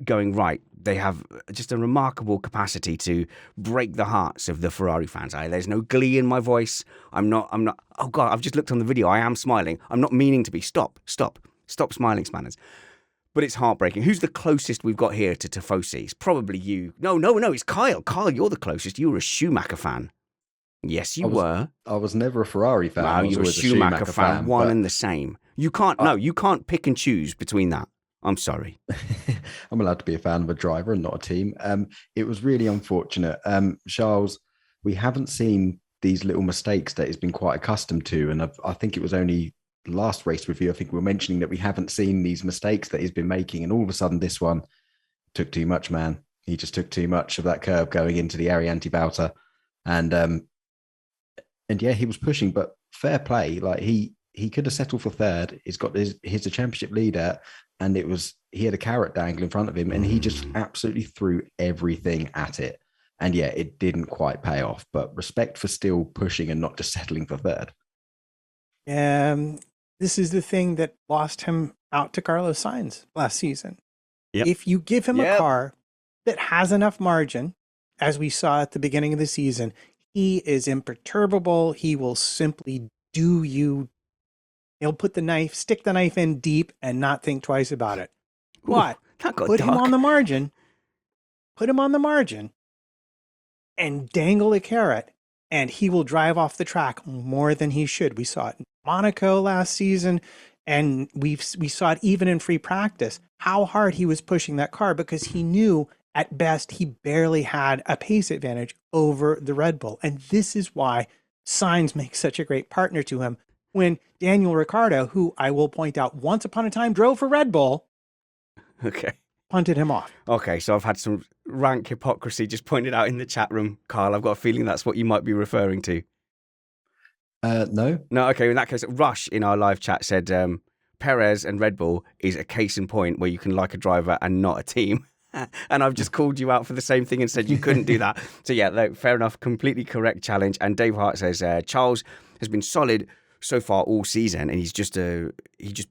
going right, they have just a remarkable capacity to break the hearts of the Ferrari fans. There's no glee in my voice. I'm not, oh God, I've just looked on the video. I am smiling. I'm not meaning to be. Stop smiling, Spanners. But it's heartbreaking. Who's the closest we've got here to Tifosi? It's probably you. No, it's Kyle. Kyle, you're the closest. You were a Schumacher fan. Yes, you were. I was never a Ferrari fan. Wow, you were a Schumacher fan. One and the same. You can't pick and choose between that. I'm sorry. I'm allowed to be a fan of a driver and not a team. It was really unfortunate. Charles, we haven't seen these little mistakes that he's been quite accustomed to. And I think it was only last race review, I think we were mentioning that we haven't seen these mistakes that he's been making. And all of a sudden, this one took too much, man. He just took too much of that curve going into the Arianti-Bauta. And yeah, he was pushing, but fair play. Like he could have settled for third. He's got he's a championship leader, and he had a carrot dangle in front of him, and he just absolutely threw everything at it. And yeah, it didn't quite pay off, but respect for still pushing and not just settling for third. This is the thing that lost him out to Carlos Sainz last season. Yep. If you give him a car that has enough margin, as we saw at the beginning of the season, he is imperturbable. He will simply do you. He'll stick the knife in deep and not think twice about it. But put him on the margin and dangle a carrot, and he will drive off the track more than he should. We saw it in Monaco last season, and we saw it even in free practice, how hard he was pushing that car because he knew at best he barely had a pace advantage over the Red Bull. And this is why Sainz makes such a great partner to him. When Daniel Ricciardo, who I will point out once upon a time drove for Red Bull, punted him off. Okay, so I've had some rank hypocrisy just pointed out in the chat room, Carl. I've got a feeling that's what you might be referring to. No. No, okay, in that case, Rush in our live chat said Perez and Red Bull is a case in point where you can like a driver and not a team. And I've just called you out for the same thing and said you couldn't do that. So yeah, fair enough, completely correct challenge. And Dave Hart says Charles has been solid so far all season, and he just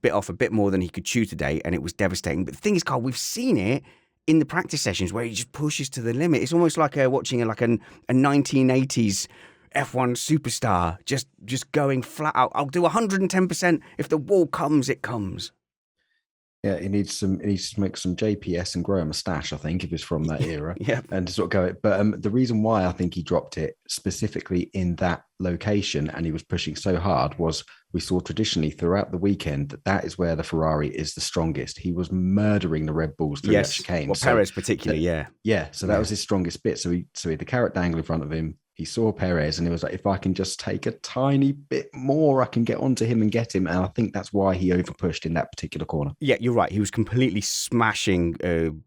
bit off a bit more than he could chew today, and it was devastating. But the thing is, Carl, we've seen it in the practice sessions where he just pushes to the limit. It's almost like watching a 1980s F1 superstar just going flat out. I'll do 110%. If the wall comes, it comes. Yeah, he needs to make some JPS and grow a moustache, I think, if it's from that era. Yeah. And to sort of go. But the reason why I think he dropped it specifically in that location and he was pushing so hard was we saw traditionally throughout the weekend that is where the Ferrari is the strongest. He was murdering the Red Bulls through that chicane. Well, Perez particularly, yeah. Yeah, so that was his strongest bit. So he had the carrot dangle in front of him. He saw Perez and he was like, if I can just take a tiny bit more, I can get onto him and get him. And I think that's why he overpushed in that particular corner. Yeah, you're right. He was completely smashing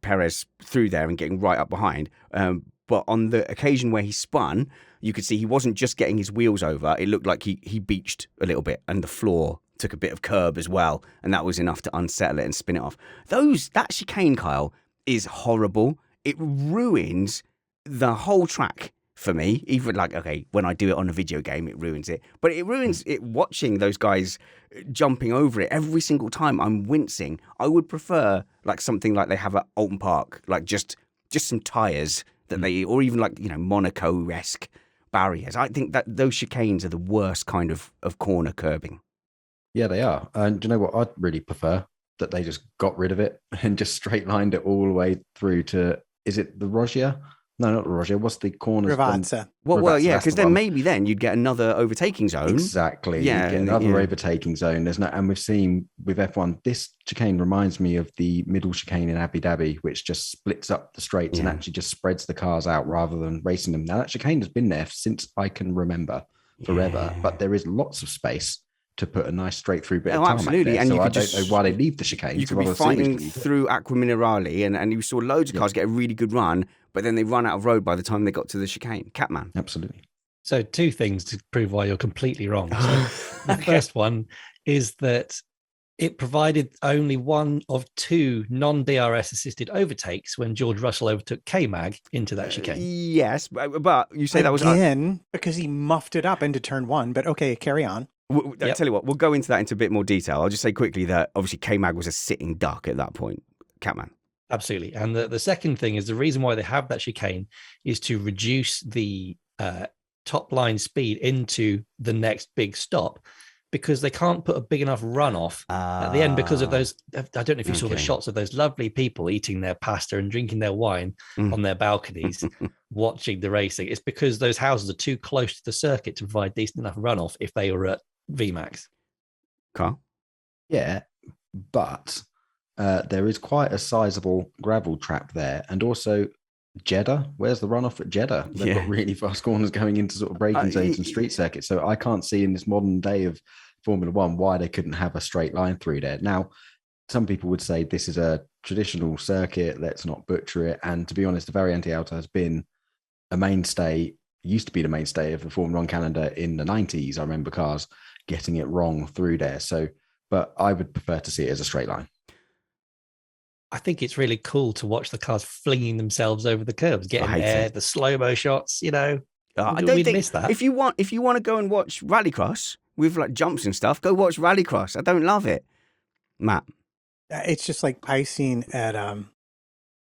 Perez through there and getting right up behind. But on the occasion where he spun, you could see he wasn't just getting his wheels over. It looked like he beached a little bit and the floor took a bit of curb as well. And that was enough to unsettle it and spin it off. That chicane, Kyle, is horrible. It ruins the whole track. For me, even like, okay, when I do it on a video game, it ruins it. But it ruins it watching those guys jumping over it every single time. I'm wincing. I would prefer like something like they have at Alton Park, like just some tyres that they, or even like, Monaco-esque barriers. I think that those chicanes are the worst kind of corner curbing. Yeah, they are. And do you know what? I'd really prefer that they just got rid of it and just straight lined it all the way through to, is it the Rogia? No, not Roger. What's the corners? Rivazza. Well, yeah, because then maybe then you'd get another overtaking zone. Exactly. Yeah, you get another overtaking zone. And we've seen with F1, this chicane reminds me of the middle chicane in Abu Dhabi, which just splits up the straights and actually just spreads the cars out rather than racing them. Now that chicane has been there since I can remember forever, but there is lots of space to put a nice straight through bit of tarmac absolutely. there. And so you I could don't know why they leave the chicane. You could be fighting through Acqua Minerale and you saw loads of cars get a really good run, but then they run out of road by the time they got to the chicane. Catman. Absolutely. So 2 things to prove why you're completely wrong. So the first one is that it provided only one of 2 non-DRS assisted overtakes when George Russell overtook K-Mag into that chicane. Yes, but you say that was... Again, because he muffed it up into turn 1, but okay, carry on. I'll tell you what, we'll go into that into a bit more detail. I'll just say quickly that obviously K-Mag was a sitting duck at that point. Catman. Absolutely. And the second thing is the reason why they have that chicane is to reduce the top line speed into the next big stop because they can't put a big enough runoff at the end because of those. I don't know if you saw the shots of those lovely people eating their pasta and drinking their wine on their balconies, watching the racing. It's because those houses are too close to the circuit to provide decent enough runoff if they were at VMAX. Carl? Yeah, but there is quite a sizable gravel trap there. And also Jeddah, where's the runoff at Jeddah? They've got really fast corners going into sort of braking zones and street circuits. So I can't see in this modern day of Formula One why they couldn't have a straight line through there. Now, some people would say this is a traditional circuit, let's not butcher it. And to be honest, the Variante Alta has been a mainstay, used to be the mainstay of the Formula One calendar in the 90s. I remember cars getting it wrong through there. So, but I would prefer to see it as a straight line. I think it's really cool to watch the cars flinging themselves over the curbs, getting there, the slow-mo shots, I don't think miss that. If you want to go and watch Rallycross with like jumps and stuff, go watch Rallycross. I don't love it. Matt. It's just like icing at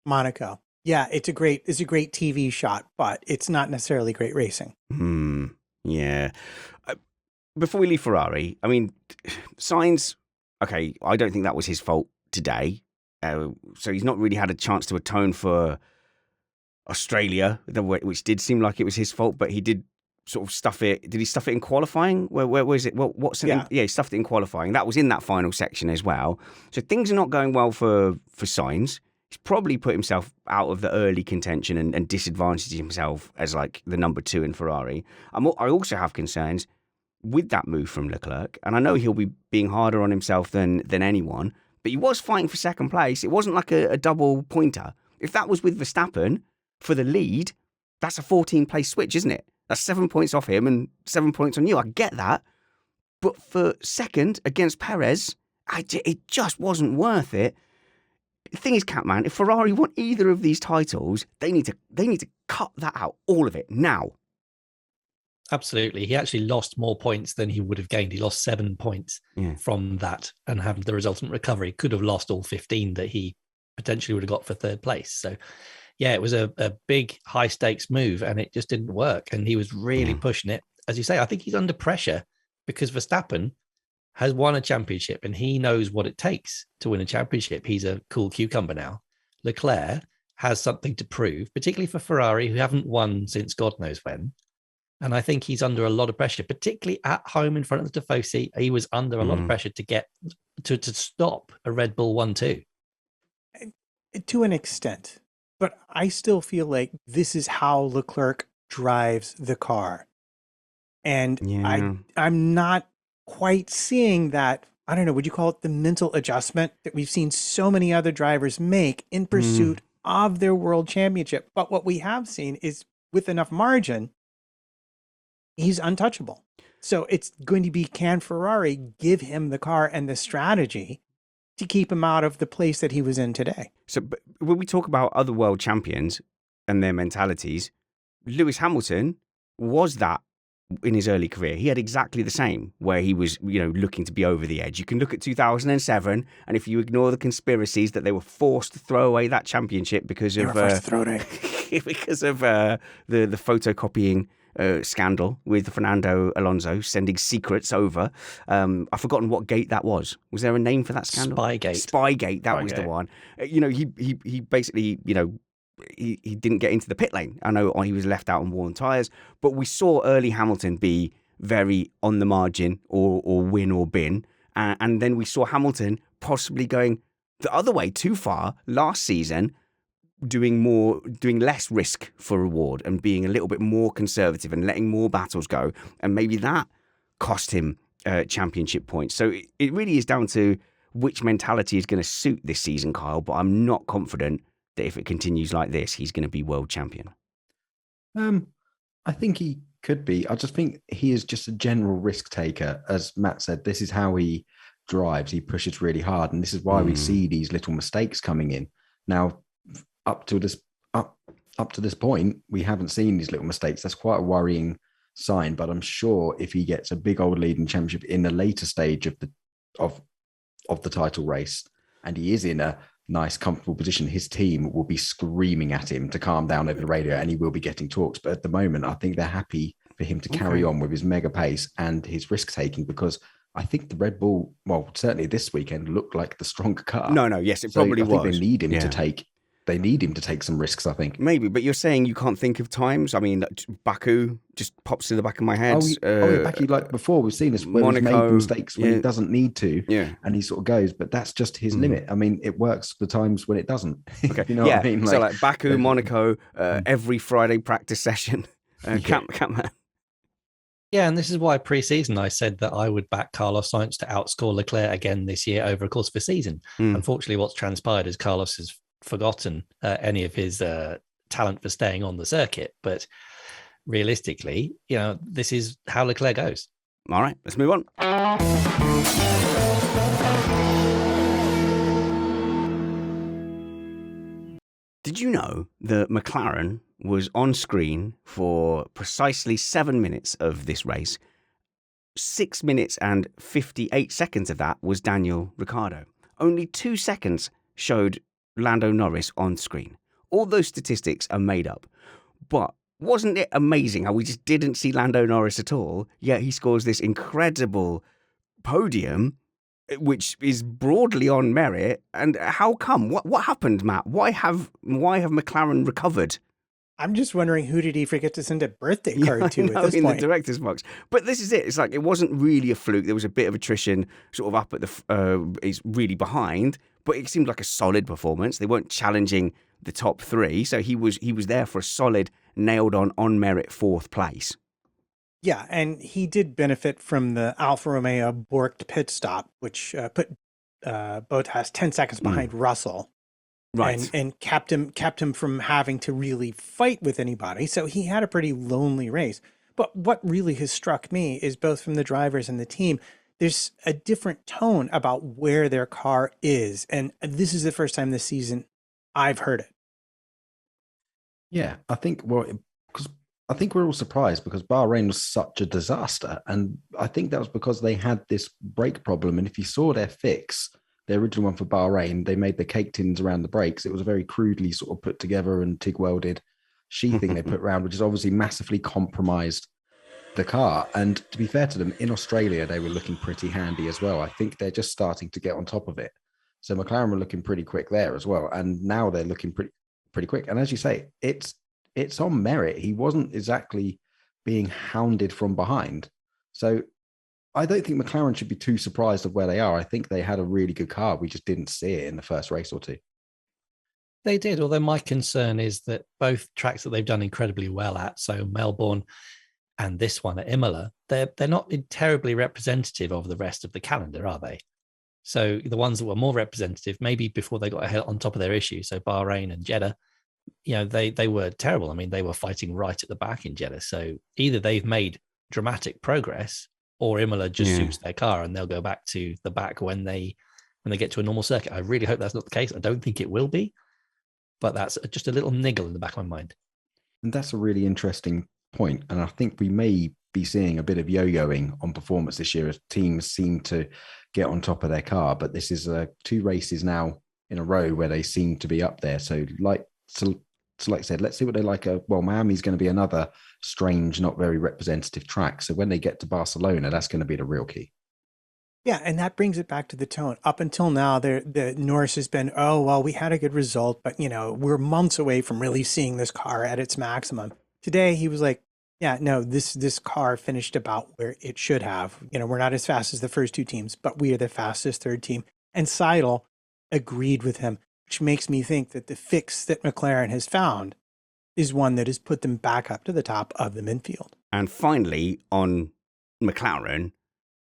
Monaco. Yeah, it's a great TV shot, but it's not necessarily great racing. Yeah. Before we leave Ferrari, I mean, Sainz, okay, I don't think that was his fault today. So he's not really had a chance to atone for Australia, which did seem like it was his fault, but he did sort of stuff it. Did he stuff it in qualifying? Where was it? He stuffed it in qualifying. That was in that final section as well. So things are not going well for Sainz. He's probably put himself out of the early contention and disadvantaged himself as like the number 2 in Ferrari. I also have concerns with that move from Leclerc, and I know he'll be being harder on himself than anyone, but he was fighting for second place. It wasn't like a double pointer. If that was with Verstappen for the lead, that's a 14-place switch, isn't it? That's 7 points off him and 7 points on you. I get that. But for second against Perez, it just wasn't worth it. The thing is, Catman, if Ferrari want either of these titles, they need to cut that out, all of it, now. Absolutely. He actually lost more points than he would have gained. He lost 7 points from that and having the resultant recovery. Could have lost all 15 that he potentially would have got for third place. So, yeah, it was a big high stakes move and it just didn't work. And he was really pushing it. As you say, I think he's under pressure because Verstappen has won a championship, and he knows what it takes to win a championship. He's a cool cucumber now. Leclerc has something to prove, particularly for Ferrari, who haven't won since God knows when. And I think he's under a lot of pressure, particularly at home in front of the Tifosi. He was under a lot of pressure to get to stop a Red Bull 1-2. To an extent. But I still feel like this is how Leclerc drives the car. And I'm not quite seeing that, I don't know, would you call it the mental adjustment that we've seen so many other drivers make in pursuit of their world championship? But what we have seen is with enough margin, he's untouchable. So it's going to be, can Ferrari give him the car and the strategy to keep him out of the place that he was in today? So but when we talk about other world champions and their mentalities, Lewis Hamilton was that in his early career. He had exactly the same, where he was, looking to be over the edge. You can look at 2007, and if you ignore the conspiracies that they were forced to throw away that championship because of the photocopying scandal with Fernando Alonso sending secrets over. I've forgotten what gate that was. Was there a name for that scandal? Spygate. That was the one. He basically, he didn't get into the pit lane. I know he was left out on worn tyres, but we saw early Hamilton be very on the margin or win or bin. And then we saw Hamilton possibly going the other way too far last season, doing less risk for reward and being a little bit more conservative and letting more battles go. And maybe that cost him championship points. So it really is down to which mentality is going to suit this season, Kyle, but I'm not confident that if it continues like this, he's going to be world champion. I think he could be. I just think he is just a general risk taker. As Matt said, this is how he drives. He pushes really hard. And this is why we see these little mistakes coming in. Now, up to this point, we haven't seen these little mistakes. That's quite a worrying sign. But I'm sure if he gets a big old lead in championship in a later stage of the title race, and he is in a nice, comfortable position, his team will be screaming at him to calm down over the radio, and he will be getting talks. But at the moment, I think they're happy for him to carry on with his mega pace and his risk taking, because I think the Red Bull, well, certainly this weekend, looked like the stronger car. Yes, it probably was. I think they need him to take. They need him to take some risks, I think. Maybe, but you're saying you can't think of times? I mean, Baku just pops to the back of my head. Baku, like before, we've seen this, where Monaco, he's made mistakes when he doesn't need to, and he sort of goes, but that's just his limit. I mean, it works the times when it doesn't. Okay. You know what I mean? So like Baku, Monaco, every Friday practice session, Catman. Yeah, and this is why pre-season I said that I would back Carlos Sainz to outscore Leclerc again this year over a course of a season. Unfortunately, what's transpired is Carlos has forgotten any of his talent for staying on the circuit. But realistically, this is how Leclerc goes. All right, let's move on. Did you know that McLaren was on screen for precisely 7 minutes of this race? 6 minutes and 58 seconds of that was Daniel Ricciardo. Only 2 seconds showed Lando Norris on screen. All those statistics are made up. But wasn't it amazing how we just didn't see Lando Norris at all, yet he scores this incredible podium, which is broadly on merit? And how come? What happened, Matt? Why have McLaren recovered? I'm just wondering, who did he forget to send a birthday card to at this in point? The director's box. But this is it. It's like it wasn't really a fluke. There was a bit of attrition sort of up at the he's really behind, but it seemed like a solid performance. They weren't challenging the top three, so he was there for a solid, nailed on merit 4th place. Yeah, and he did benefit from the Alfa Romeo borked pit stop, which put Bottas 10 seconds behind Russell. Right. And kept him from having to really fight with anybody. So he had a pretty lonely race. But what really has struck me is, both from the drivers and the team, there's a different tone about where their car is. And this is the first time this season I've heard it. Yeah, I think we're all surprised because Bahrain was such a disaster. And I think that was because they had this brake problem. And if you saw their fix, the original one for Bahrain, they made the cake tins around the brakes. It was a very crudely sort of put together and TIG welded sheathing they put around, which is obviously massively compromised the car. And to be fair to them, in Australia, they were looking pretty handy as well. I think they're just starting to get on top of it. So McLaren were looking pretty quick there as well. And now they're looking pretty quick. And as you say, it's on merit. He wasn't exactly being hounded from behind. So I don't think McLaren should be too surprised of where they are. I think they had a really good car. We just didn't see it in the first race or two. They did, although my concern is that both tracks that they've done incredibly well at, so Melbourne and this one at Imola, they're not terribly representative of the rest of the calendar, are they? So the ones that were more representative, maybe before they got ahead on top of their issue, so Bahrain and Jeddah, they were terrible. I mean, they were fighting right at the back in Jeddah. So either they've made dramatic progress, or Imola just suits their car and they'll go back to the back when they get to a normal circuit. I really hope that's not the case. I don't think it will be, but that's just a little niggle in the back of my mind. And that's a really interesting point. And I think we may be seeing a bit of yo-yoing on performance this year as teams seem to get on top of their car. But this is 2 races now in a row where they seem to be up there. So like I said, let's see what they like. Miami's going to be another strange, not very representative track. So when they get to Barcelona, that's going to be the real key. Yeah, and that brings it back to the tone. Up until now, the Norris has been, we had a good result, but, we're months away from really seeing this car at its maximum. Today, he was like, yeah, no, this car finished about where it should have. We're not as fast as the first 2 teams, but we are the fastest third team. And Seidel agreed with him, which makes me think that the fix that McLaren has found is one that has put them back up to the top of the midfield. And finally, on McLaren,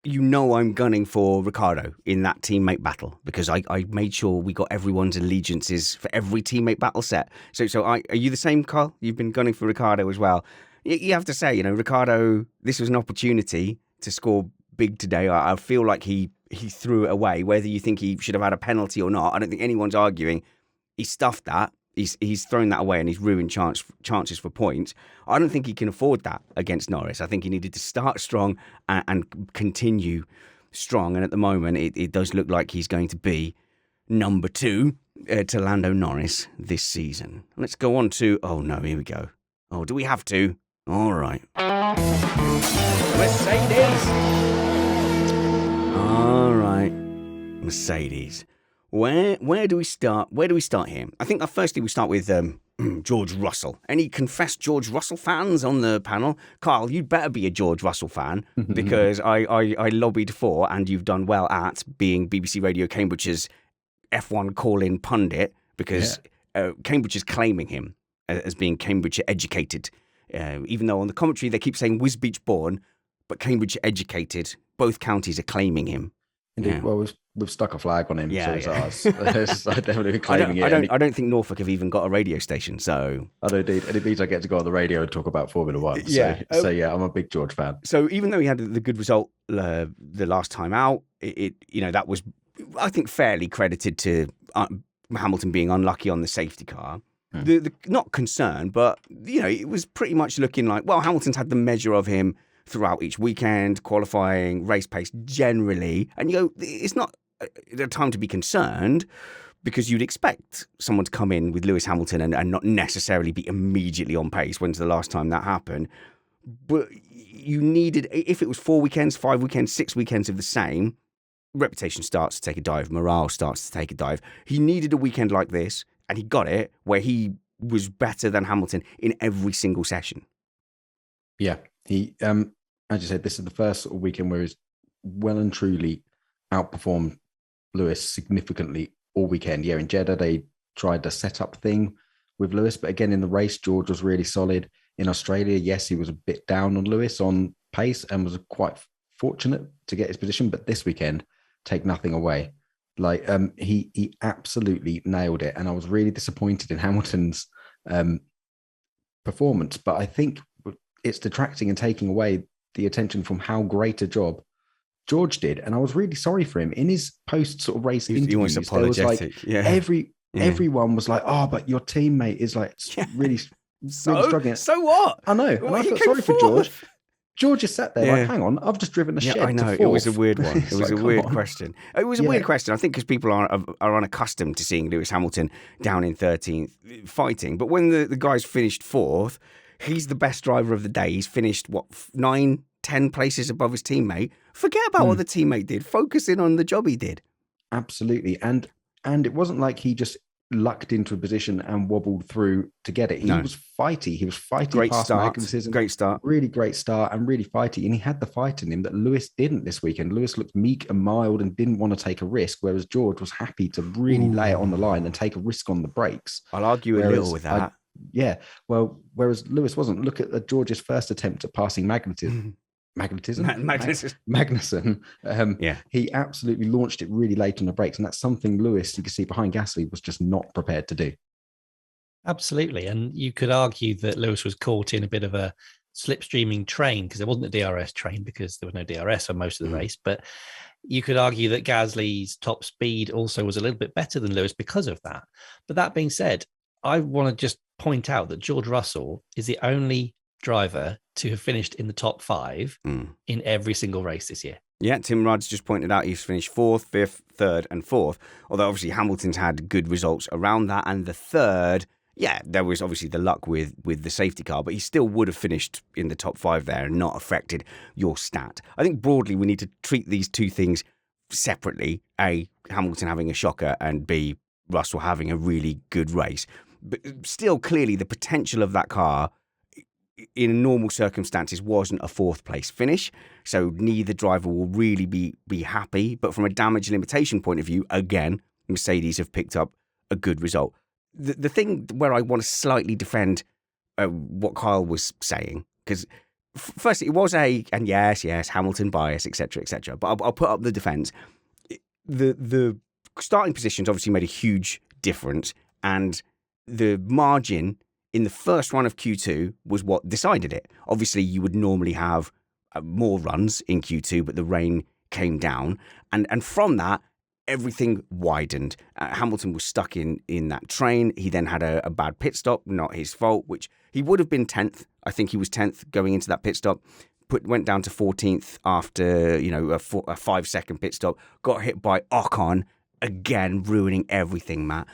I'm gunning for Ricciardo in that teammate battle because I made sure we got everyone's allegiances for every teammate battle set. So are you the same, Carl? You've been gunning for Ricciardo as well. You have to say, Ricciardo, this was an opportunity to score big today. I feel like he threw it away. Whether you think he should have had a penalty or not, I don't think anyone's arguing. He stuffed that. He's thrown that away and he's ruined chances for points. I don't think he can afford that against Norris. I think he needed to start strong and continue strong. And at the moment, it does look like he's going to be number 2 to Lando Norris this season. Let's go on to... Oh, no, here we go. Oh, do we have to? All right. Mercedes. All right. Mercedes. Where do we start? Where do we start here? I think firstly we start with George Russell. Any confessed George Russell fans on the panel? Carl, you'd better be a George Russell fan because I lobbied for, and you've done well at, being BBC Radio Cambridge's F1 call-in pundit because Cambridge is claiming him as being Cambridge educated. Even though on the commentary they keep saying Wisbech born, but Cambridge educated. Both counties are claiming him. Indeed. Yeah. Well, we've stuck a flag on him, so it's ours. I'm definitely claiming I don't think Norfolk have even got a radio station, so... I know, indeed. And it means I get to go on the radio and talk about Formula One. Yeah. So I'm a big George fan. So even though he had the good result the last time out, that was, I think, fairly credited to Hamilton being unlucky on the safety car. The not concerned, but, it was pretty much looking like, Hamilton's had the measure of him throughout each weekend, qualifying, race pace generally. And it's not a time to be concerned because you'd expect someone to come in with Lewis Hamilton and not necessarily be immediately on pace. When's the last time that happened? But you needed, if it was 4 weekends, 5 weekends, 6 weekends of the same, reputation starts to take a dive, morale starts to take a dive. He needed a weekend like this, and he got it, where he was better than Hamilton in every single session. Yeah, he, as you said, this is the first sort of weekend where he's well and truly outperformed Lewis significantly all weekend. Yeah, in Jeddah, they tried the setup thing with Lewis, but again, in the race, George was really solid. In Australia, yes, he was a bit down on Lewis on pace and was quite fortunate to get his position, but this weekend, take nothing away. Like, he absolutely nailed it, and I was really disappointed in Hamilton's performance, but I think it's detracting and taking away the attention from how great a job George did. And I was really sorry for him. In his post sort of race interviews, there was like everyone was like, oh, but your teammate is like really struggling. So what? I know. And I felt sorry for George. George just sat there like, hang on, I've just driven a shed. I know. To it was a weird one. It was like, a weird question. It was a weird question. I think because people are unaccustomed to seeing Lewis Hamilton down in 13th fighting. But when the guys finished 4th, he's the best driver of the day. He's finished, 9, 10 places above his teammate. Forget about what the teammate did. Focus in on the job he did. Absolutely. And it wasn't like he just lucked into a position and wobbled through to get it. He was fighty. He was fighting Great past start. Magnussen. Great start. Really great start and really fighty. And he had the fight in him that Lewis didn't this weekend. Lewis looked meek and mild and didn't want to take a risk, whereas George was happy to really lay it on the line and take a risk on the brakes. I'll argue a little with that. Whereas Lewis wasn't. Look at George's first attempt at passing Magnussen. He absolutely launched it really late on the brakes, and that's something Lewis, you can see behind Gasly, was just not prepared to do. Absolutely. And you could argue that Lewis was caught in a bit of a slipstreaming train because there wasn't a DRS train because there was no DRS for most of the race. But you could argue that Gasly's top speed also was a little bit better than Lewis because of that. But that being said, I want to just point out that George Russell is the only driver to have finished in the top 5 in every single race this year. Yeah, Tim Rudd's just pointed out he's finished 4th, 5th, 3rd, and 4th. Although obviously Hamilton's had good results around that, and the 3rd, there was obviously the luck with the safety car, but he still would have finished in the top 5 there and not affected your stat. I think broadly we need to treat these two things separately. A, Hamilton having a shocker, and B, Russell having a really good race. But still, clearly, the potential of that car in normal circumstances wasn't a 4th place finish, so neither driver will really be happy. But from a damage limitation point of view, again, Mercedes have picked up a good result. The thing where I want to slightly defend what Kyle was saying, because first it was and yes, Hamilton bias, etc., but I'll put up the defense. The starting positions obviously made a huge difference, and the margin in the first run of Q2 was what decided it. Obviously, you would normally have more runs in Q2, but the rain came down. And from that, everything widened. Hamilton was stuck in that train. He then had a bad pit stop, not his fault, which he would have been 10th. I think he was 10th going into that pit stop. Went down to 14th after a 5-second pit stop. Got hit by Ocon. Again, ruining everything, Matt.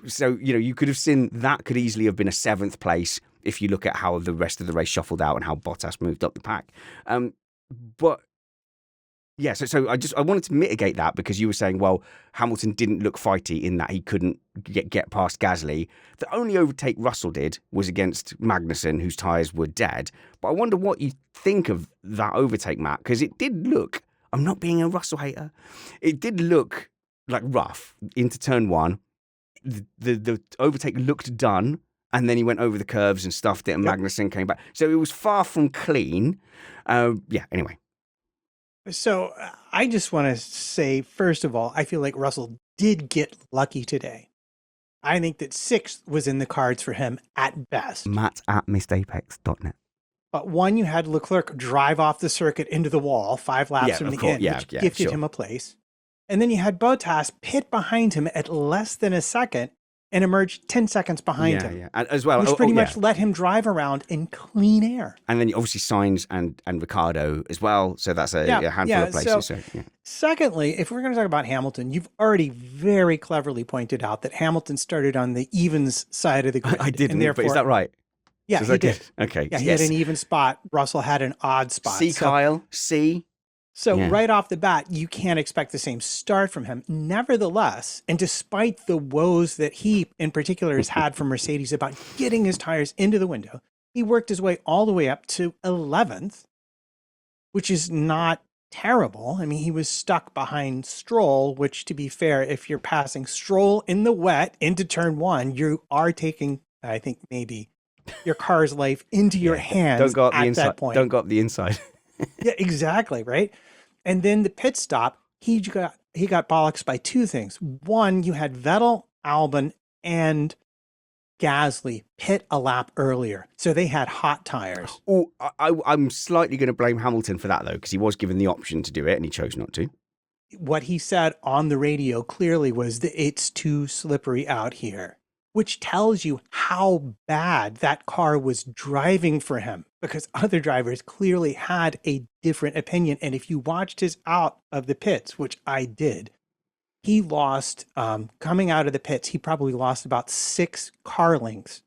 So, you could have seen that could easily have been a 7th place if you look at how the rest of the race shuffled out and how Bottas moved up the pack. So I wanted to mitigate that because you were saying, well, Hamilton didn't look fighty in that he couldn't get past Gasly. The only overtake Russell did was against Magnussen, whose tyres were dead. But I wonder what you think of that overtake, Matt, because it did look, I'm not being a Russell hater, it did look like rough into turn 1. The overtake looked done, and then he went over the curves and stuffed it, and Magnussen came back. So it was far from clean. Anyway. So I just want to say, first of all, I feel like Russell did get lucky today. I think that 6th was in the cards for him at best. Matt at missedapex.net. But one, you had Leclerc drive off the circuit into the wall 5 laps from the end, which gifted him a place. And then you had Bottas pit behind him at less than a second and emerge 10 seconds behind him. Yeah, as well. Which pretty much let him drive around in clean air. And then obviously Sainz and Ricciardo as well. So that's a handful of places. Secondly, if we're going to talk about Hamilton, you've already very cleverly pointed out that Hamilton started on the evens side of the grid. I didn't, but is that right? Yeah, he did. Okay. Yeah, he had an even spot. Russell had an odd spot. Kyle. So right off the bat, you can't expect the same start from him. Nevertheless, and despite the woes that he in particular has had from Mercedes about getting his tires into the window, he worked his way all the way up to 11th, which is not terrible. I mean, he was stuck behind Stroll, which, to be fair, if you're passing Stroll in the wet into turn 1, you are taking, I think, maybe your car's life into your hands. Don't go up the inside. That point. Don't go up the inside. Yeah, exactly, right? And then the pit stop, he got bollocksed by 2 things. One, you had Vettel, Albon, and Gasly pit a lap earlier. So they had hot tires. Oh, I'm slightly going to blame Hamilton for that, though, because he was given the option to do it and he chose not to. What he said on the radio clearly was that it's too slippery out here, which tells you how bad that car was driving for him, because other drivers clearly had a different opinion. And if you watched his out of the pits, which I did, he lost, coming out of the pits, he probably lost about 6 car lengths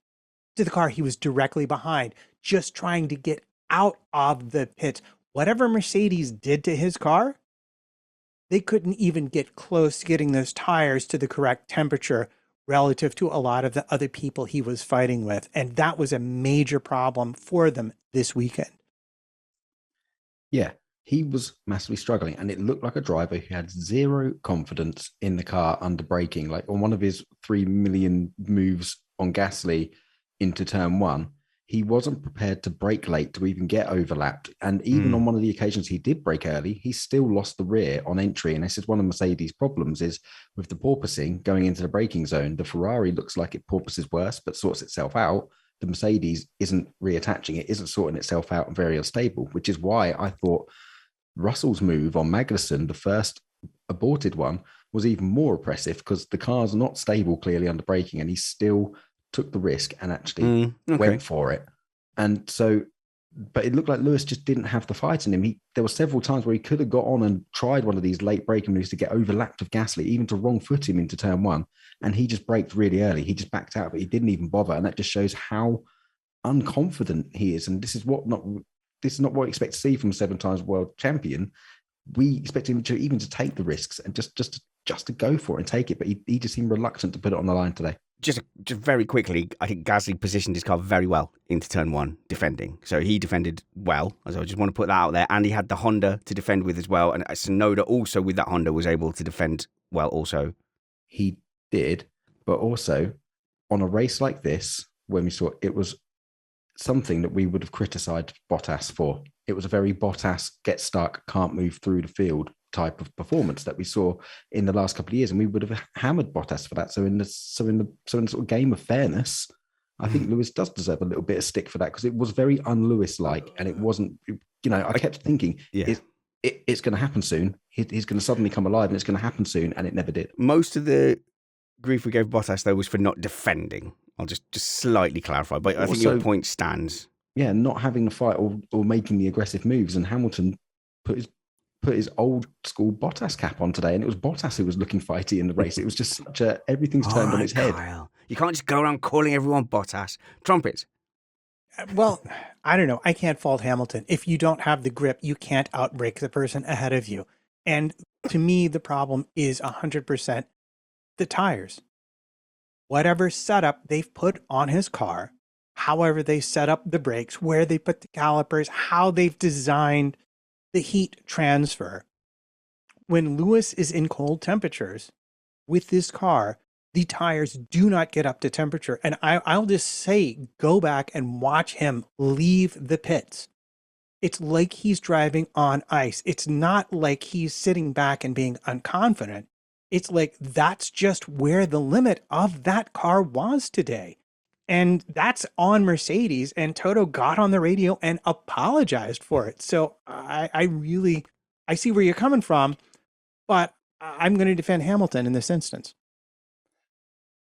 to the car he was directly behind, just trying to get out of the pit. Whatever Mercedes did to his car, they couldn't even get close to getting those tires to the correct temperature relative to a lot of the other people he was fighting with. And that was a major problem for them this weekend. Yeah, he was massively struggling, and it looked like a driver who had zero confidence in the car under braking. Like on one of his 3 million moves on Gasly into turn one, he wasn't prepared to brake late to even get overlapped. And even on one of the occasions he did brake early, he still lost the rear on entry. And this is one of Mercedes' problems, is with the porpoising going into the braking zone, the Ferrari looks like it porpoises worse, but sorts itself out. The Mercedes isn't reattaching it, isn't sorting itself out, and very unstable, which is why I thought Russell's move on Magnussen, the first aborted one, was even more oppressive, because the car's not stable clearly under braking, and he still took the risk and actually went for it. And so, but it looked like Lewis just didn't have the fight in him. There were several times where he could have got on and tried one of these late braking moves to get overlapped of Gasly, even to wrong foot him into turn one. And he just braked really early. He just backed out, but he didn't even bother. And that just shows how unconfident he is. And this is not what we expect to see from a 7 times world champion. We expect him to even to take the risks and just to go for it and take it. But he just seemed reluctant to put it on the line today. Just very quickly, I think Gasly positioned his car very well into turn one, defending. So he defended well, as I just want to put that out there. And he had the Honda to defend with as well. And Tsunoda also with that Honda was able to defend well also. He did, but also on a race like this, when we saw it was something that we would have criticised Bottas for. It was a very Bottas, get stuck, can't move through the field type of performance that we saw in the last couple of years, and we would have hammered Bottas for that. So in the sort of game of fairness, I think Lewis does deserve a little bit of stick for that, because it was very un-Lewis-like, and it wasn't. I kept thinking, it's going to happen soon. He's going to suddenly come alive, and it's going to happen soon, and it never did. Most of the grief we gave Bottas though was for not defending. I'll just slightly clarify, but I think your point stands. Yeah, not having the fight or making the aggressive moves, and Hamilton put his old school Bottas cap on today, and it was Bottas who was looking fighty in the race. It was just such everything's turned on its head. Kyle, you can't just go around calling everyone Bottas. Trumpets. Well, I don't know. I can't fault Hamilton. If you don't have the grip, you can't outbrake the person ahead of you. And to me, the problem is 100% the tires. Whatever setup they've put on his car, however they set up the brakes, where they put the calipers, how they've designed the heat transfer. When Lewis is in cold temperatures with this car, the tires do not get up to temperature. And I'll just say, go back and watch him leave the pits. It's like he's driving on ice. It's not like he's sitting back and being unconfident. It's like that's just where the limit of that car was today. And that's on Mercedes, and Toto got on the radio and apologized for it. So I see where you're coming from, but I'm going to defend Hamilton in this instance.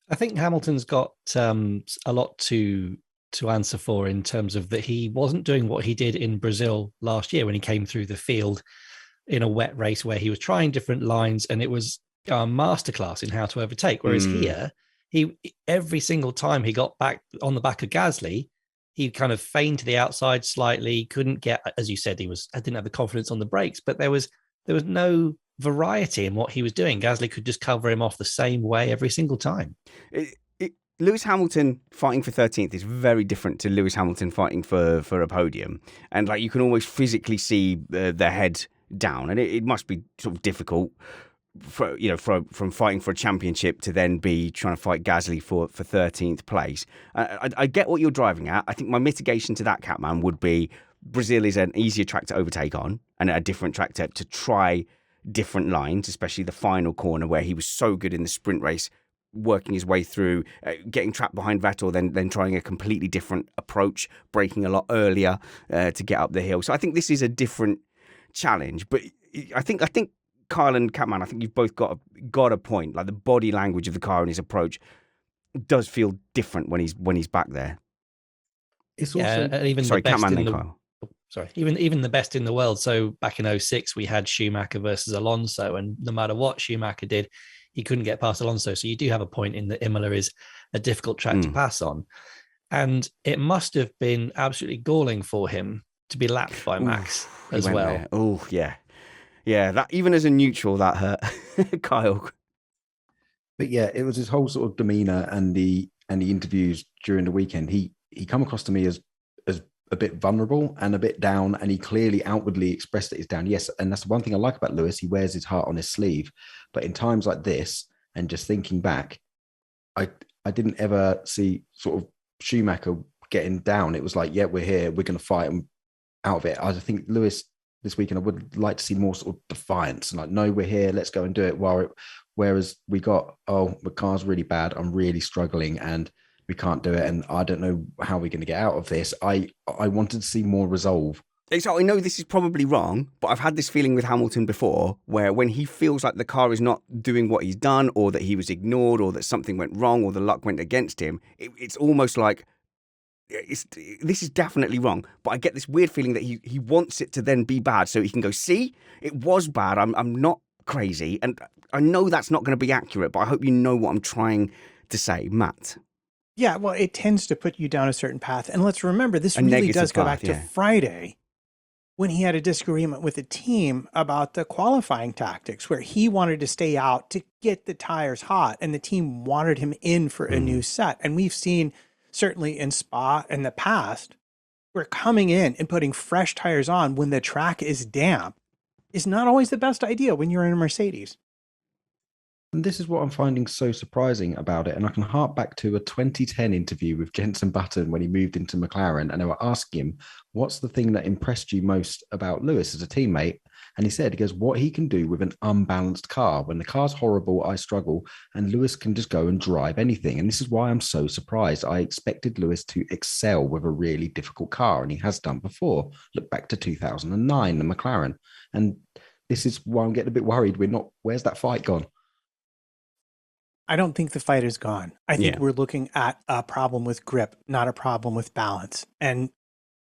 I think Hamilton's got a lot to answer for, in terms of that he wasn't doing what he did in Brazil last year when he came through the field in a wet race where he was trying different lines, and it was a masterclass in how to overtake. Whereas here, he every single time he got back on the back of Gasly, he kind of feigned to the outside slightly, couldn't get, as you said, didn't have the confidence on the brakes, but there was no variety in what he was doing. Gasly could just cover him off the same way every single time. Lewis Hamilton fighting for 13th is very different to Lewis Hamilton fighting for a podium. And like you can almost physically see the head down, and it must be sort of difficult from fighting for a championship to then be trying to fight Gasly for 13th place. I get what you're driving at. I think my mitigation to that, Catman, would be Brazil is an easier track to overtake on, and a different track to try different lines, especially the final corner where he was so good in the sprint race, working his way through, getting trapped behind Vettel, then trying a completely different approach, braking a lot earlier to get up the hill. So I think this is a different challenge. But I think Kyle and Catman, I think you've both got a point. Like the body language of the car and his approach does feel different when he's back there. It's also even sorry, the best Catman in then the, Kyle. Sorry, even the best in the world. So back in 2006, we had Schumacher versus Alonso, and no matter what Schumacher did, he couldn't get past Alonso. So you do have a point in that Imola is a difficult track to pass on. And it must have been absolutely galling for him to be lapped by Max as well. Oh, yeah. Yeah, that even as a neutral, that hurt Kyle. But yeah, it was his whole sort of demeanor and the interviews during the weekend. He come across to me as a bit vulnerable and a bit down, and he clearly outwardly expressed that he's down. Yes, and that's the one thing I like about Lewis. He wears his heart on his sleeve. But in times like this, and just thinking back, I didn't ever see sort of Schumacher getting down. It was like, yeah, we're here, we're going to fight him out of it. I think Lewis this weekend, I would like to see more sort of defiance and like, no, we're here, let's go and do it. Whereas we got, oh, the car's really bad, I'm really struggling and we can't do it, and I don't know how we're going to get out of this. I wanted to see more resolve. So I know this is probably wrong, but I've had this feeling with Hamilton before where when he feels like the car is not doing what he's done, or that he was ignored, or that something went wrong, or the luck went against him, it's almost like this is definitely wrong. But I get this weird feeling that he wants it to then be bad so he can go, see, it was bad. I'm not crazy. And I know that's not going to be accurate, but I hope you know what I'm trying to say, Matt. Yeah, well, it tends to put you down a certain path. And let's remember, this really does go back to Friday when he had a disagreement with the team about the qualifying tactics, where he wanted to stay out to get the tires hot and the team wanted him in for a new set. And we've seen, certainly in Spa in the past, where coming in and putting fresh tires on when the track is damp is not always the best idea when you're in a Mercedes. And this is what I'm finding so surprising about it. And I can hark back to a 2010 interview with Jenson Button when he moved into McLaren, and they were asking him, what's the thing that impressed you most about Lewis as a teammate? And he goes, what he can do with an unbalanced car. When the car's horrible, I struggle, and Lewis can just go and drive anything. And this is why I'm so surprised. I expected Lewis to excel with a really difficult car, and he has done before. Look back to 2009, the McLaren. And this is why I'm getting a bit worried. Where's that fight gone? I don't think the fight is gone. I think we're looking at a problem with grip, not a problem with balance. And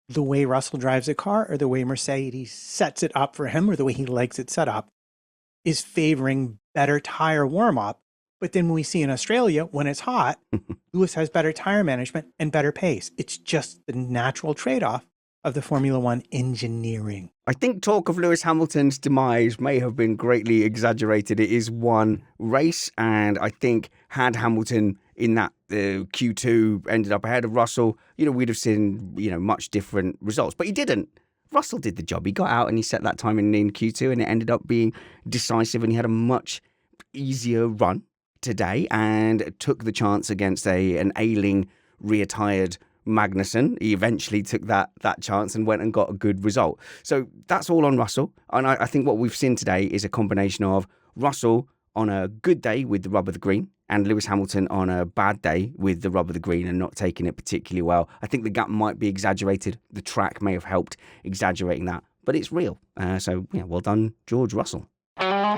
the way Russell drives a car, or the way Mercedes sets it up for him, or the way he likes it set up, is favoring better tire warm-up. But then when we see in Australia, when it's hot, Lewis has better tire management and better pace. It's just the natural trade-off of the Formula One engineering. I think talk of Lewis Hamilton's demise may have been greatly exaggerated. It is one race, and I think had Hamilton in that Q2 ended up ahead of Russell, we'd have seen, much different results. But he didn't. Russell did the job. He got out and he set that time in Q2, and it ended up being decisive, and he had a much easier run today and took the chance against an ailing, rear-tired Magnussen. He eventually took that chance and went and got a good result. So that's all on Russell. And I think what we've seen today is a combination of Russell on a good day with the rub of the green and Lewis Hamilton on a bad day with the rub of the green and not taking it particularly well. I think the gap might be exaggerated. The track may have helped exaggerating that, but it's real. So well done, George Russell. A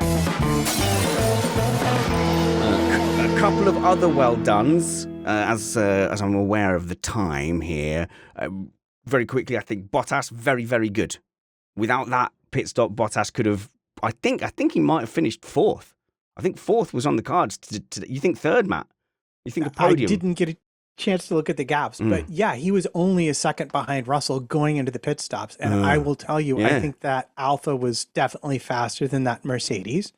couple of other well dones, as I'm aware of the time here. Very quickly, I think Bottas, very, very good. Without that pit stop, Bottas could have, I think he might have finished fourth. I think fourth was on the cards. You think third, Matt? You think a podium? I didn't get a chance to look at the gaps, but yeah, he was only a second behind Russell going into the pit stops. And I will tell you, I think that Alpha was definitely faster than that Mercedes.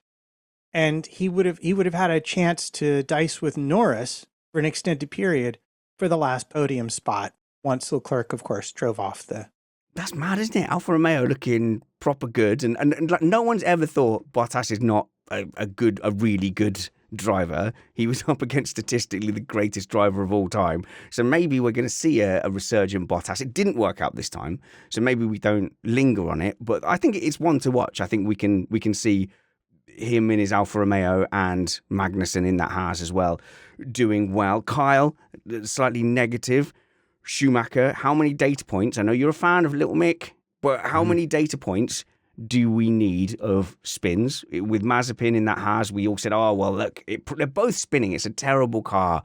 And he would have had a chance to dice with Norris for an extended period for the last podium spot once Leclerc, of course, drove off the... That's mad, isn't it? Alfa Romeo looking proper good. And like, no one's ever thought Bottas is not a really good driver. He was up against statistically the greatest driver of all time. So maybe we're going to see a resurgent Bottas. It didn't work out this time. So maybe we don't linger on it. But I think it's one to watch. I think we can see him in his Alfa Romeo and Magnussen in that Haas as well, doing well. Kyle, slightly negative. Schumacher, how many data points? I know you're a fan of Little Mick, but how many data points do we need of spins? With Mazepin in that Haas, we all said, oh, well, look, they're both spinning. It's a terrible car.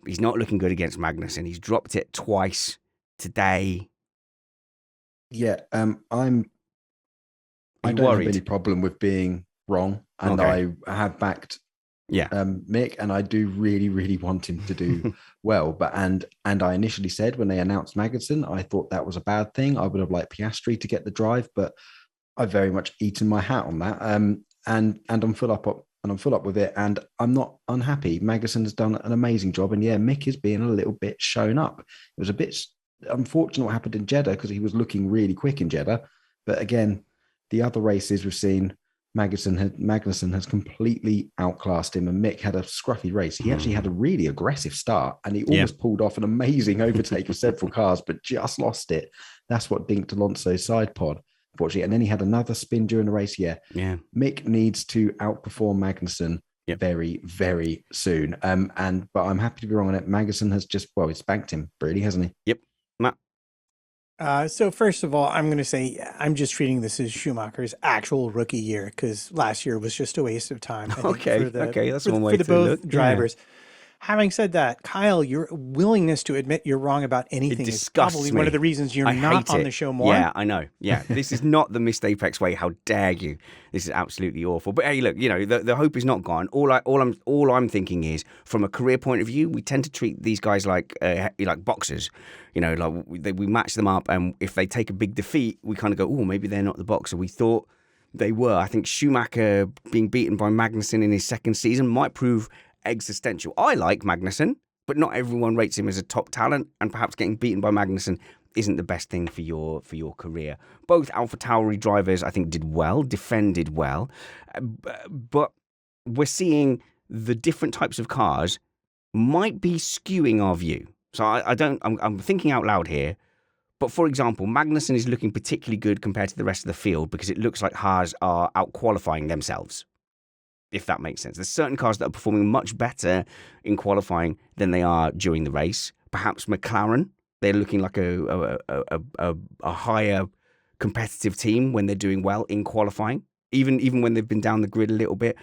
He's not looking good against Magnussen. He's dropped it twice today. Yeah, I don't have any problem with being wrong, and I have backed Mick, and I do really, really want him to do well. But and I initially said when they announced Magnussen, I thought that was a bad thing. I would have liked Piastri to get the drive, but I've very much eaten my hat on that. And I'm full up with it, and I'm not unhappy. Magnussen has done an amazing job, and Mick is being a little bit shown up. It was a bit unfortunate what happened in Jeddah because he was looking really quick in Jeddah, but again, the other races we've seen, Magnussen has completely outclassed him, and Mick had a scruffy race. He actually had a really aggressive start, and he almost pulled off an amazing overtake of several cars, but just lost it. That's what dinked Alonso's side pod, unfortunately. And then he had another spin during the race. Mick needs to outperform Magnussen very, very soon. But I'm happy to be wrong on it. Magnussen has he's spanked him, really, hasn't he? Yep. Matt? So first of all, I'm going to say I'm just treating this as Schumacher's actual rookie year because last year was just a waste of time. I think, That's one way for to both look. drivers. Having said that, Kyle, your willingness to admit you're wrong about anything is probably one of the reasons you're not on the show more. Yeah, I know. Yeah, this is not the Missed Apex way. How dare you? This is absolutely awful. But hey, look, the hope is not gone. All I'm thinking is, from a career point of view, we tend to treat these guys like boxers. We match them up, and if they take a big defeat, we kind of go, oh, maybe they're not the boxer we thought they were. I think Schumacher being beaten by Magnussen in his second season might prove existential. I like Magnussen, but not everyone rates him as a top talent, and perhaps getting beaten by Magnussen isn't the best thing for your career. Both AlphaTauri drivers, I think, did well, defended well, but we're seeing the different types of cars might be skewing our view. So I'm thinking out loud here, but for example, Magnussen is looking particularly good compared to the rest of the field because it looks like Haas are out qualifying themselves, if that makes sense. There's certain cars that are performing much better in qualifying than they are during the race. Perhaps McLaren, they're looking like a higher competitive team when they're doing well in qualifying, even when they've been down the grid a little bit.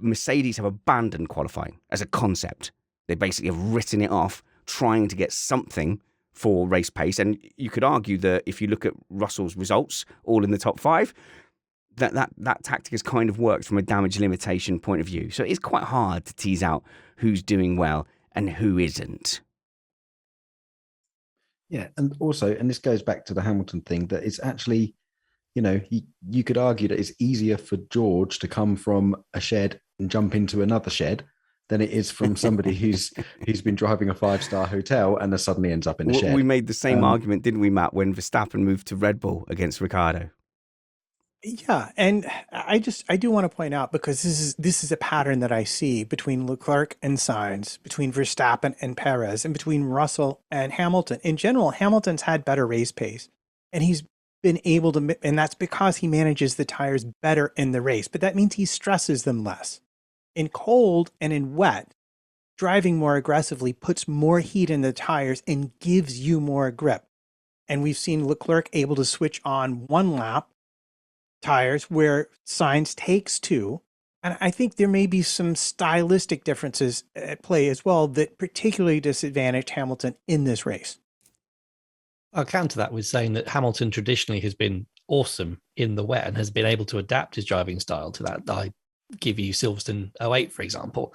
Mercedes have abandoned qualifying as a concept. They basically have written it off, trying to get something for race pace. And you could argue that if you look at Russell's results, all in the top 5, that tactic has kind of worked from a damage limitation point of view. So it's quite hard to tease out who's doing well and who isn't. Yeah, and also, and this goes back to the Hamilton thing, that it's actually, you could argue that it's easier for George to come from a shed and jump into another shed than it is from somebody who's been driving a 5-star hotel and then suddenly ends up in a shed. We made the same argument, didn't we, Matt, when Verstappen moved to Red Bull against Ricciardo? Yeah, and I do want to point out, because this is a pattern that I see between Leclerc and Sainz, between Verstappen and Perez, and between Russell and Hamilton. In general, Hamilton's had better race pace, and he's been able to, and that's because he manages the tires better in the race, but that means he stresses them less. In cold and in wet, driving more aggressively puts more heat in the tires and gives you more grip. And we've seen Leclerc able to switch on one lap tires where Sainz takes 2. And I think there may be some stylistic differences at play as well that particularly disadvantaged Hamilton in this race. I'll counter that with saying that Hamilton traditionally has been awesome in the wet and has been able to adapt his driving style to that. I give you Silverstone 08, for example,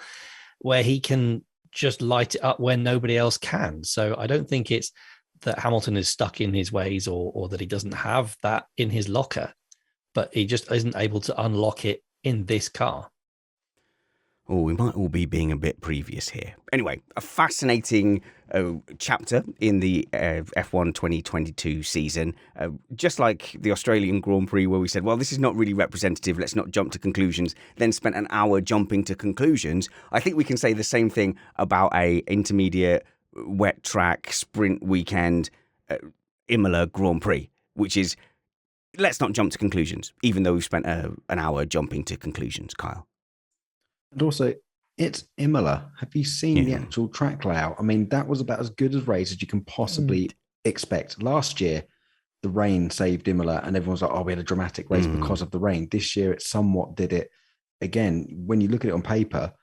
where he can just light it up when nobody else can. So I don't think it's that Hamilton is stuck in his ways or that he doesn't have that in his locker, but he just isn't able to unlock it in this car. Oh, we might all be being a bit previous here. Anyway, a fascinating chapter in the F1 2022 season. Just like the Australian Grand Prix, where we said, well, this is not really representative, let's not jump to conclusions, then spent an hour jumping to conclusions. I think we can say the same thing about a intermediate wet track sprint weekend Imola Grand Prix, which is, let's not jump to conclusions, even though we've spent an hour jumping to conclusions, Kyle. And also, it's Imola. Have you seen the actual track layout? I mean, that was about as good a race as you can possibly expect. Last year, the rain saved Imola, and everyone was like, oh, we had a dramatic race because of the rain. This year, it somewhat did it. Again, when you look at it on paper,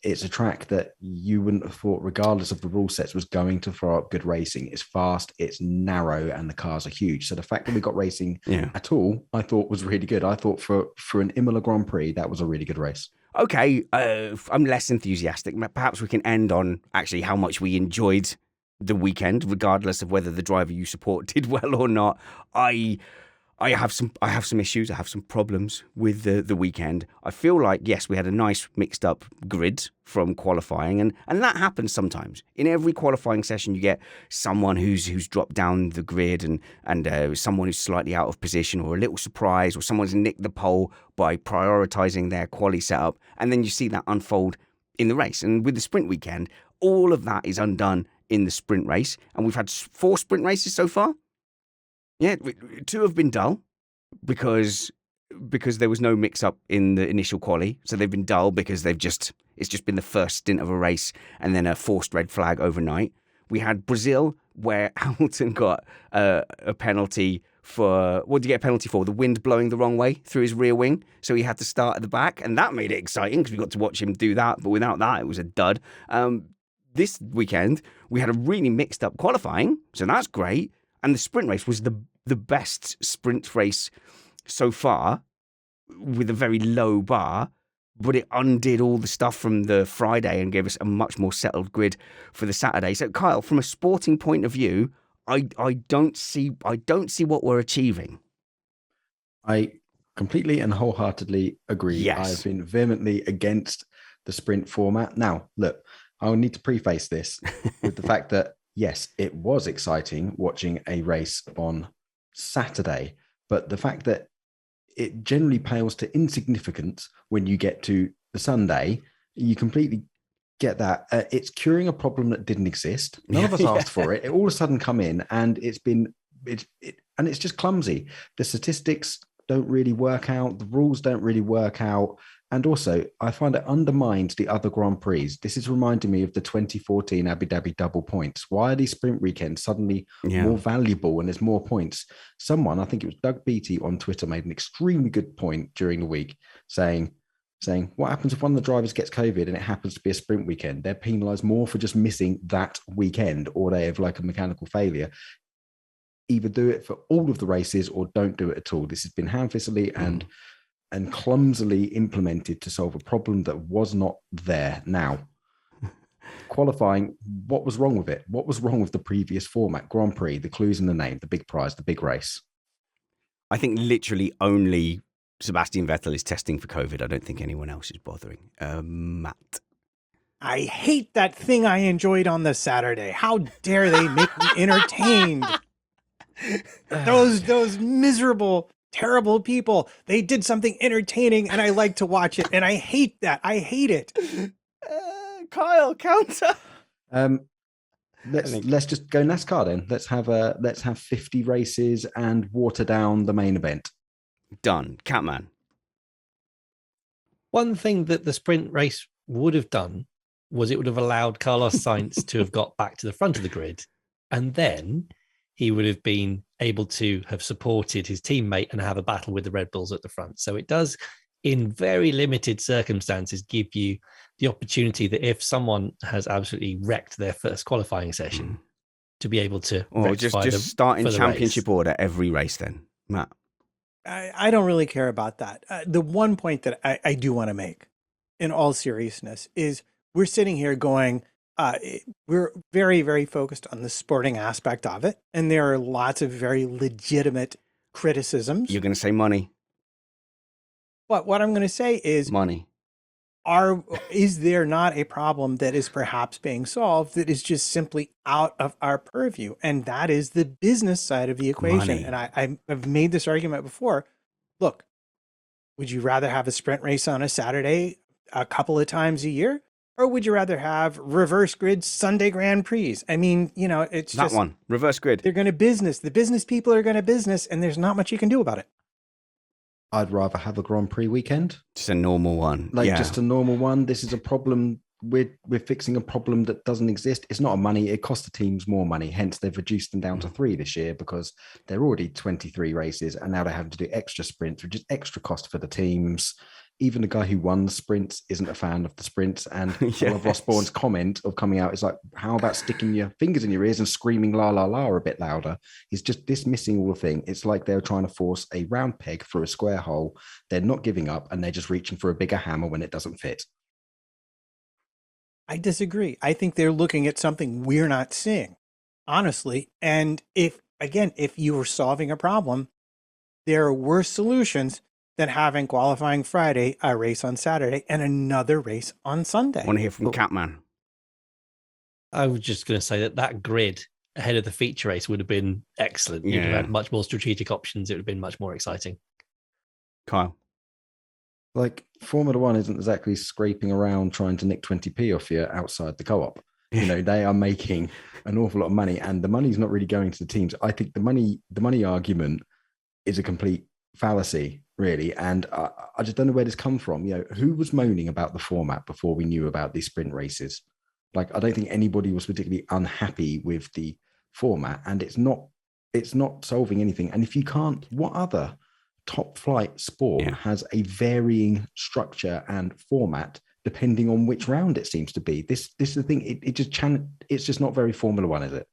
it's a track that you wouldn't have thought, regardless of the rule sets, was going to throw up good racing. It's fast, it's narrow, and the cars are huge. So the fact that we got racing at all, I thought was really good. I thought for an Imola Grand Prix, that was a really good race. Okay, I'm less enthusiastic. Perhaps we can end on actually how much we enjoyed the weekend, regardless of whether the driver you support did well or not. I have some issues. I have some problems with the weekend. I feel like, yes, we had a nice mixed up grid from qualifying, and that happens sometimes. In every qualifying session, you get someone who's dropped down the grid and someone who's slightly out of position or a little surprise, or someone's nicked the pole by prioritizing their quali setup, and then you see that unfold in the race. And with the sprint weekend, all of that is undone in the sprint race, and we've had 4 sprint races so far. Yeah, 2 have been dull because there was no mix-up in the initial quali. So they've been dull because it's just been the first stint of a race and then a forced red flag overnight. We had Brazil, where Hamilton got a penalty for, what did he get a penalty for? The wind blowing the wrong way through his rear wing. So he had to start at the back, and that made it exciting because we got to watch him do that. But without that, it was a dud. This weekend, we had a really mixed-up qualifying, so that's great. And the sprint race was the best sprint race so far, with a very low bar, but it undid all the stuff from the Friday and gave us a much more settled grid for the Saturday. So, Kyle, from a sporting point of view, I don't see what we're achieving. I completely and wholeheartedly agree. Yes. I've been vehemently against the sprint format. Now, look, I will need to preface this with the fact that, yes, it was exciting watching a race on Saturday, but the fact that it generally pales to insignificance when you get to the Sunday, you completely get that. It's curing a problem that didn't exist. None of us asked for it. It all of a sudden come in, and it's just clumsy. The statistics don't really work out. The rules don't really work out. And also, I find it undermines the other Grand Prix. This is reminding me of the 2014 Abu Dhabi double points. Why are these sprint weekends suddenly more valuable when there's more points? Someone, I think it was Doug Beattie on Twitter, made an extremely good point during the week saying, what happens if one of the drivers gets COVID and it happens to be a sprint weekend? They're penalised more for just missing that weekend, or they have like a mechanical failure. Either do it for all of the races or don't do it at all. This has been ham-fistedly and clumsily implemented to solve a problem that was not there. Now, qualifying, what was wrong with it? What was wrong with the previous format? Grand Prix, the clues in the name, the big prize, the big race. I think literally only Sebastian Vettel is testing for COVID. I don't think anyone else is bothering. Matt. I hate that thing I enjoyed on the Saturday. How dare they make me entertained? Those miserable, terrible people. They did something entertaining and I like to watch it. And I hate that. I hate it. Kyle, counter. Let's just go NASCAR then. Let's have 50 races and water down the main event. Done. Catman. One thing that the sprint race would have done was it would have allowed Carlos Sainz to have got back to the front of the grid, and then he would have been able to have supported his teammate and have a battle with the Red Bulls at the front. So it does, in very limited circumstances, give you the opportunity that if someone has absolutely wrecked their first qualifying session, to be able to just start in championship order every race then, Matt. I don't really care about that. The one point that I do want to make in all seriousness is we're sitting here going, we're very, very focused on the sporting aspect of it. And there are lots of very legitimate criticisms. You're going to say money. But what I'm going to say is money. Is there not a problem that is perhaps being solved that is just simply out of our purview? And that is the business side of the equation. Money. And I've made this argument before. Look, would you rather have a sprint race on a Saturday a couple of times a year? Or would you rather have reverse grid Sunday Grand Prix? I mean, it's that just one, reverse grid. They're going to business. The business people are going to business, and there's not much you can do about it. I'd rather have a Grand Prix weekend. Just a normal one. Just a normal one. This is a problem. We're fixing a problem that doesn't exist. It's not a money. It costs the teams more money. Hence, they've reduced them down to 3 this year because they're already 23 races and now they're having to do extra sprints, which is extra cost for the teams. even the guy who won the sprints isn't a fan of the sprints. And Yes. I love Ross Bourne's comment of coming out. It's like, how about sticking your fingers in your ears and screaming la la la a bit louder? He's just dismissing all the thing. It's like they're trying to force a round peg through a square hole. They're not giving up, and they're just reaching for a bigger hammer when it doesn't fit. I disagree. I think they're looking at something we're not seeing, honestly. And if you were solving a problem, there are worse solutions than having qualifying Friday, a race on Saturday, and another race on Sunday. I want to hear from Catman. I was just going to say that grid ahead of the feature race would have been excellent. You'd have had much more strategic options. It would have been much more exciting. Kyle. Like, Formula One isn't exactly scraping around trying to nick 20p off you outside the co-op. You know, they are making an awful lot of money, and the money's not really going to the teams. I think the money argument is a complete fallacy, really. And I just don't know where this comes from. You know, who was moaning about the format before we knew about these sprint races? Like, I don't think anybody was particularly unhappy with the format, and it's not solving anything. And if you can't, what other top flight sport has a varying structure and format depending on which round it seems to be? This is the thing. It's just not very Formula One, is it?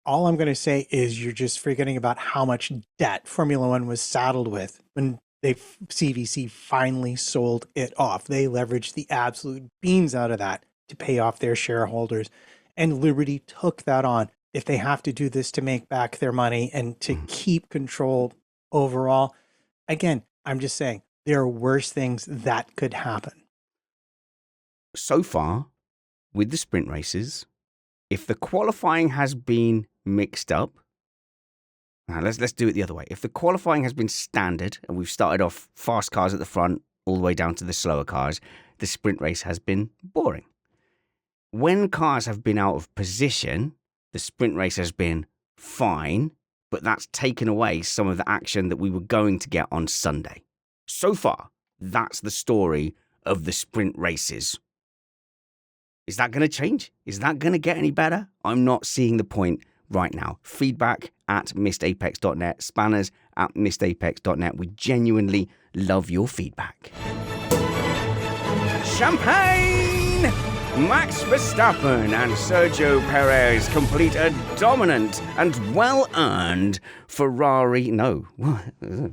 All I'm going to say is you're just forgetting about how much debt Formula One was saddled with when CVC finally sold it off. They leveraged the absolute beans out of that to pay off their shareholders, and Liberty took that on. If they have to do this to make back their money and to keep control overall, again, I'm just saying there are worse things that could happen. So far, with the sprint races, if the qualifying has been mixed up, now let's do it the other way. If the qualifying has been standard and we've started off fast cars at the front all the way down to the slower cars, the sprint race has been boring. When cars have been out of position, the sprint race has been fine, but that's taken away some of the action that we were going to get on Sunday. So far, that's the story of the sprint races. Is that going to change? Is that going to get any better? I'm not seeing the point right now. Feedback at missedapex.net, spanners at missedapex.net. We genuinely love your feedback. Champagne! Max Verstappen and Sergio Perez complete a dominant and well-earned Ferrari. No,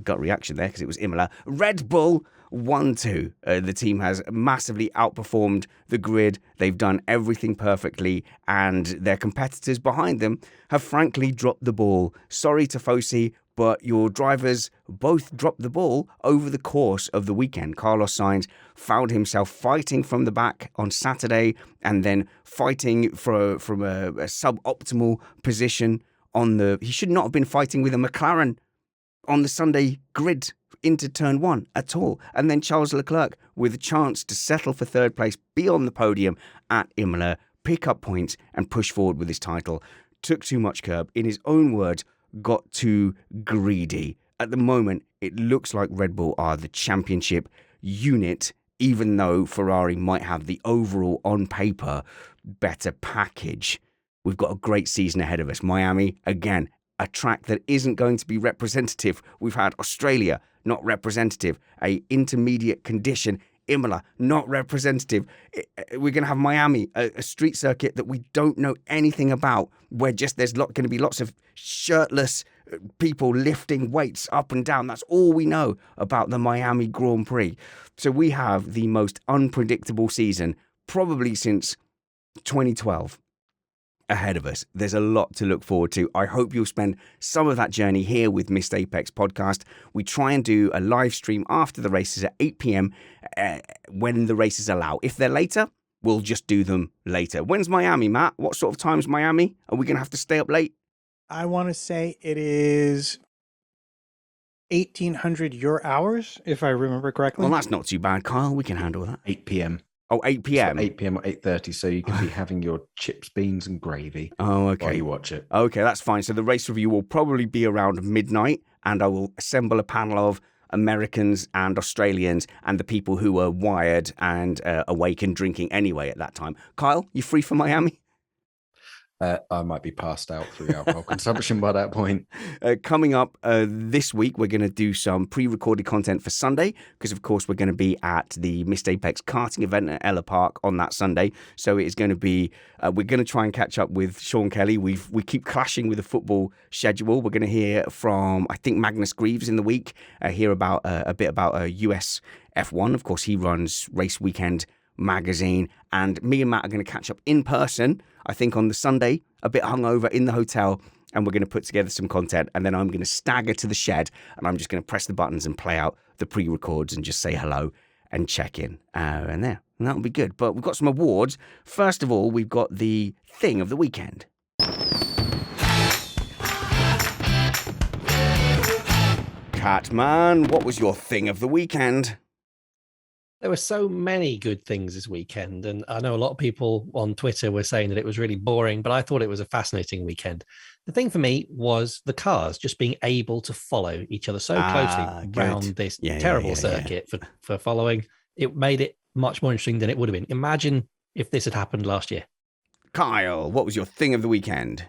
gut reaction there because it was Imola. Red Bull 1-2. The team has massively outperformed the grid. They've done everything perfectly, and their competitors behind them have frankly dropped the ball. Sorry, Tifosi, but your drivers both dropped the ball over the course of the weekend. Carlos Sainz found himself fighting from the back on Saturday and then fighting from a suboptimal position on the... He should not have been fighting with a McLaren on the Sunday grid into turn one at all. And then Charles Leclerc with a chance to settle for third place, be on the podium at Imola, pick up points and push forward with his title. Took too much curb. In his own words, got too greedy. At the moment, it looks like Red Bull are the championship unit, even though Ferrari might have the overall, on paper, better package. We've got a great season ahead of us. Miami, again, a track that isn't going to be representative. We've had Australia, not representative. A intermediate condition, Imola, not representative. We're going to have Miami, a street circuit that we don't know anything about, where just there's going to be lots of shirtless people lifting weights up and down. That's all we know about the Miami Grand Prix. So we have the most unpredictable season, probably since 2012. Ahead of us. There's a lot to look forward to. I hope you'll spend some of that journey here with Missed Apex Podcast. We try and do a live stream after the races at 8 p.m. When the races allow. If they're later, we'll just do them later. When's Miami, Matt? What sort of time's Miami? Are we going to have to stay up late? I want to say it is 1800 your hours, if I remember correctly. Well, that's not too bad, Kyle. We can handle that. 8 p.m. Oh, 8 p.m. So 8 p.m. or 8:30, so you can be having your chips, beans, and gravy. Oh, okay. While you watch it. Okay, that's fine. So the race review will probably be around midnight, and I will assemble a panel of Americans and Australians and the people who are wired and awake and drinking anyway at that time. Kyle, you free for Miami? I might be passed out through alcohol consumption by that point. Coming up this week, we're going to do some pre-recorded content for Sunday because, of course, we're going to be at the Missed Apex karting event at Ella Park on that Sunday. So it is going to be, we're going to try and catch up with Sean Kelly. We keep clashing with the football schedule. We're going to hear from, I think, Magnus Greaves in the week, hear about a bit about US F1. Of course, he runs Race Weekend magazine, and me and Matt are going to catch up in person, I think on the Sunday, a bit hungover in the hotel, and we're going to put together some content, and then I'm going to stagger to the shed, and I'm just going to press the buttons and play out the pre-records and just say hello and check in, and that'll be good. But we've got some awards. First of all, we've got the thing of the weekend. Catman, what was your thing of the weekend? There were so many good things this weekend, and I know a lot of people on Twitter were saying that it was really boring, but I thought it was a fascinating weekend. The thing for me was the cars just being able to follow each other so closely around this terrible circuit for following. It made it much more interesting than it would have been. Imagine if this had happened last year. Kyle, what was your thing of the weekend?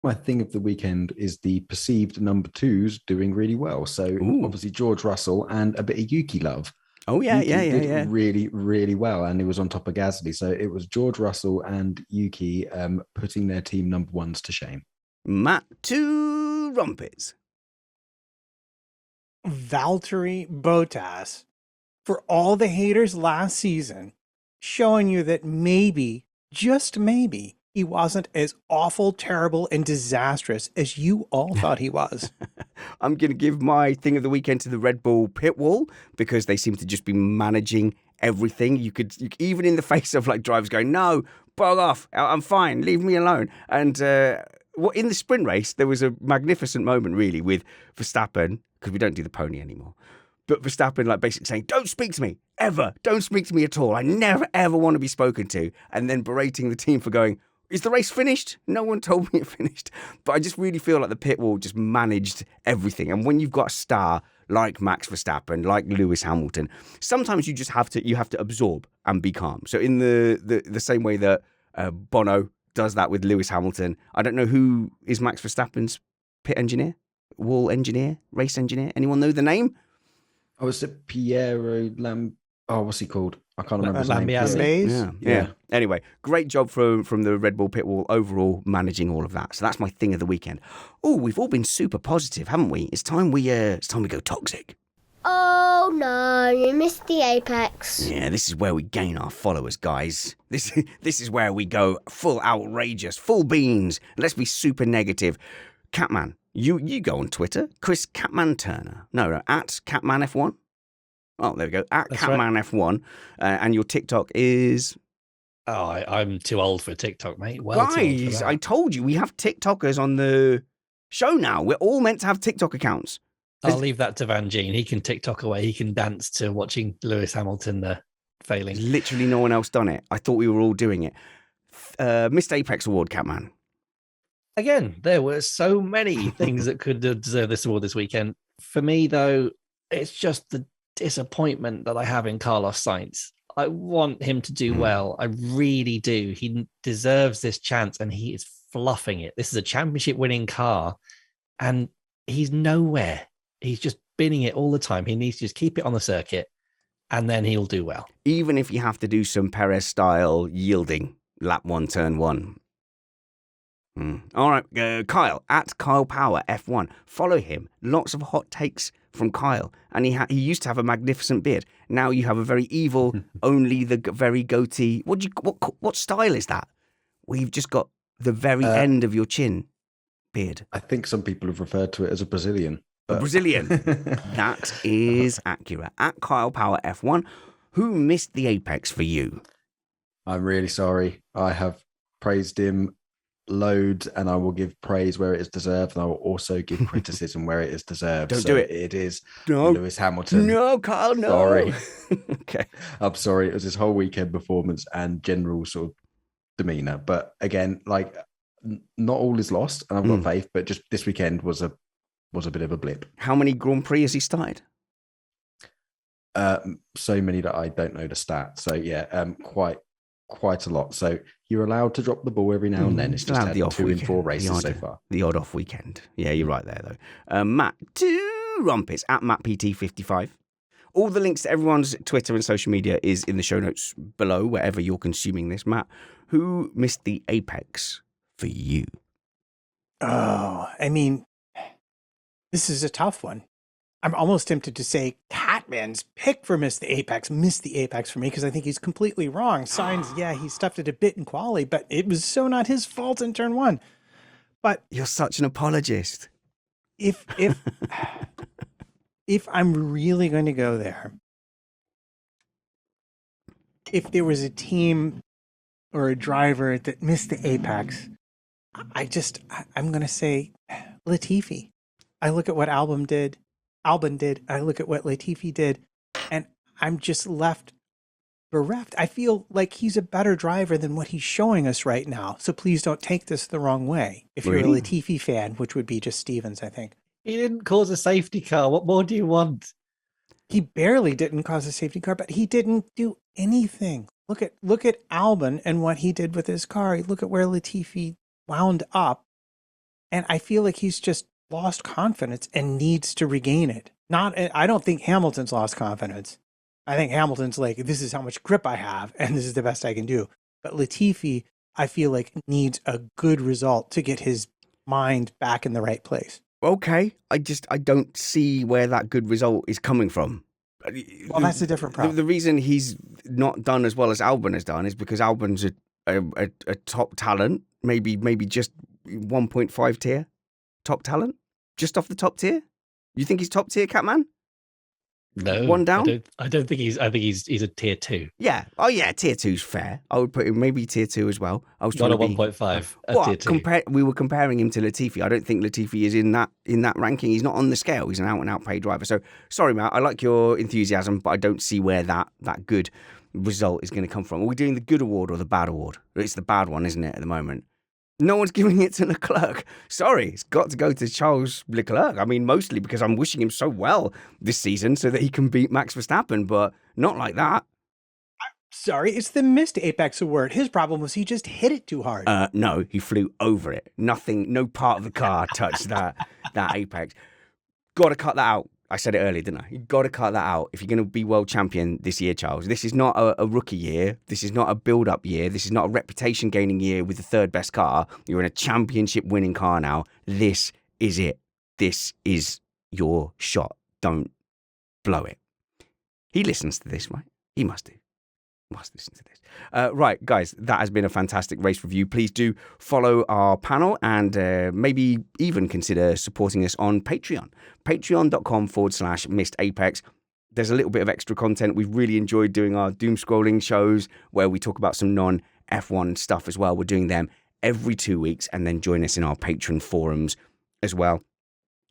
My thing of the weekend is the perceived number twos doing really well. So obviously George Russell and a bit of Yuki love. Oh, yeah, Yuki did really, really well, and he was on top of Gasly. So it was George Russell and Yuki putting their team number ones to shame. Matt to Trumpets. Valtteri Bottas, for all the haters last season, showing you that maybe, just maybe, he wasn't as awful, terrible, and disastrous as you all thought he was. I'm going to give my thing of the weekend to the Red Bull pit wall because they seem to just be managing everything. You could even in the face of like drivers going, no, bug off, I'm fine, leave me alone. And in the sprint race, there was a magnificent moment really with Verstappen, because we don't do the pony anymore. But Verstappen like basically saying, don't speak to me, ever. Don't speak to me at all. I never, ever want to be spoken to. And then berating the team for going, is the race finished? No one told me it finished. But I just really feel like the pit wall just managed everything. And when you've got a star like Max Verstappen, like Lewis Hamilton, sometimes you just have to absorb and be calm. So in the same way that Bono does that with Lewis Hamilton, I don't know who is Max Verstappen's pit engineer, wall engineer, race engineer. Anyone know the name? Oh, is it Piero what's he called? I can't remember his name. Yeah. Anyway, great job from the Red Bull pit wall overall managing all of that. So that's my thing of the weekend. Oh, we've all been super positive, haven't we? It's time we go toxic. Oh no, you missed the apex. Yeah, this is where we gain our followers, guys. This is where we go full outrageous, full beans. Let's be super negative. Catman, you go on Twitter, Chris Catman Turner. No, at Catman F1. Oh, there we go. At That's Catman right. F1. And your TikTok is... Oh, I'm too old for TikTok, mate. Well, guys, I told you, we have TikTokers on the show now. We're all meant to have TikTok accounts. I'll leave that to Van Gene. He can TikTok away. He can dance to watching Lewis Hamilton failing. Literally no one else done it. I thought we were all doing it. Missed Apex Award, Catman. Again, there were so many things that could deserve this award this weekend. For me, though, it's just the disappointment that I have in Carlos Sainz. I want him to do well. I really do. He deserves this chance, and he is fluffing it. This is a championship-winning car, and he's nowhere. He's just binning it all the time. He needs to just keep it on the circuit, and then he'll do well. Even if you have to do some Perez-style yielding, lap 1, turn 1. All right, Kyle, at Kyle Power F1. Follow him. Lots of hot takes from Kyle. And he used to have a magnificent beard. Now you have a very evil, only the very goatee. What style is that? Well, you've just got the very end of your chin beard. I think some people have referred to it as a Brazilian. A Brazilian. That is accurate. At Kyle Power F1. Who missed the apex for you? I'm really sorry. I have praised him loads, and I will give praise where it is deserved, and I will also give criticism where it is deserved. Don't do it. It is No. Lewis Hamilton. No, Kyle, no. Sorry. Okay. I'm sorry. It was his whole weekend performance and general sort of demeanor. But again, like, not all is lost, and I've got faith. But just this weekend was a bit of a blip. How many Grand Prix has he started? So many that I don't know the stats. So yeah, quite a lot. So You're allowed to drop the ball every now and then. It's just Allowed had the off 2 in weekend. 4 races The so far. The odd off weekend. Yeah, you're right there, though. Matt, 2 Trumpets at MattPT55. All the links to everyone's Twitter and social media is in the show notes below, wherever you're consuming this. Matt, who missed the apex for you? Oh, I mean, this is a tough one. I'm almost tempted to say Catman's pick for missed the apex for me because I think he's completely wrong. Signs, yeah, he stuffed it a bit in quali, but it was so not his fault in turn 1. But You're such an apologist. if I'm really going to go there, if there was a team or a driver that missed the apex, I'm going to say Latifi. I look at what Albon did. I look at what Latifi did, and I'm just left bereft. I feel like he's a better driver than what he's showing us right now. So please don't take this the wrong way. If you're a Latifi fan, which would be just Stevens, I think. He didn't cause a safety car. What more do you want? He barely didn't cause a safety car, but he didn't do anything. Look at Albon and what he did with his car. Look at where Latifi wound up. And I feel like he's just lost confidence and needs to regain it. I don't think Hamilton's lost confidence. I think Hamilton's like, this is how much grip I have, and this is the best I can do. But Latifi, I feel like, needs a good result to get his mind back in the right place. Okay, I don't see where that good result is coming from. Well, that's a different problem. The reason he's not done as well as Albon has done is because Albon's a top talent, maybe just 1.5 tier top talent, just off the top tier. You think he's top tier, Catman? No, one down. I don't think he's. I think he's a tier 2. Yeah. Oh yeah, tier 2's fair. I would put him maybe tier 2 as well. I was Not trying a to 1.5. Tier 2. We were comparing him to Latifi. I don't think Latifi is in that ranking. He's not on the scale. He's an out and out paid driver. So sorry, Matt. I like your enthusiasm, but I don't see where that good result is going to come from. Are we doing the good award or the bad award? It's the bad one, isn't it, at the moment? No one's giving it to Leclerc. Sorry, it's got to go to Charles Leclerc. I mean, mostly because I'm wishing him so well this season so that he can beat Max Verstappen, but not like that. Sorry, it's the missed apex award. His problem was he just hit it too hard. No, he flew over it. Nothing, no part of the car touched that apex. Got to cut that out. I said it earlier, didn't I? You've got to cut that out if you're going to be world champion this year, Charles. This is not a rookie year. This is not a build-up year. This is not a reputation-gaining year with the third best car. You're in a championship-winning car now. This is it. This is your shot. Don't blow it. He listens to this, right? He must do. Must listen to this. Right, guys, that has been a fantastic race review. Please do follow our panel and maybe even consider supporting us on Patreon. Patreon.com/Missed Apex. There's a little bit of extra content. We've really enjoyed doing our doom scrolling shows where we talk about some non-F1 stuff as well. We're doing them every 2 weeks, and then join us in our Patreon forums as well.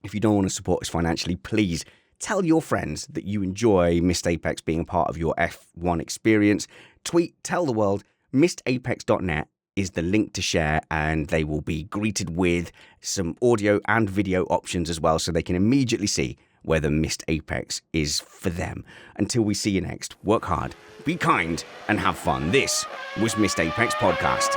If you don't want to support us financially, please tell your friends that you enjoy Missed Apex being a part of your F1 experience. Tweet, tell the world, missedapex.net is the link to share, and they will be greeted with some audio and video options as well, so they can immediately see whether Missed Apex is for them. Until we see you next, work hard, be kind, and have fun. This was Missed Apex Podcast.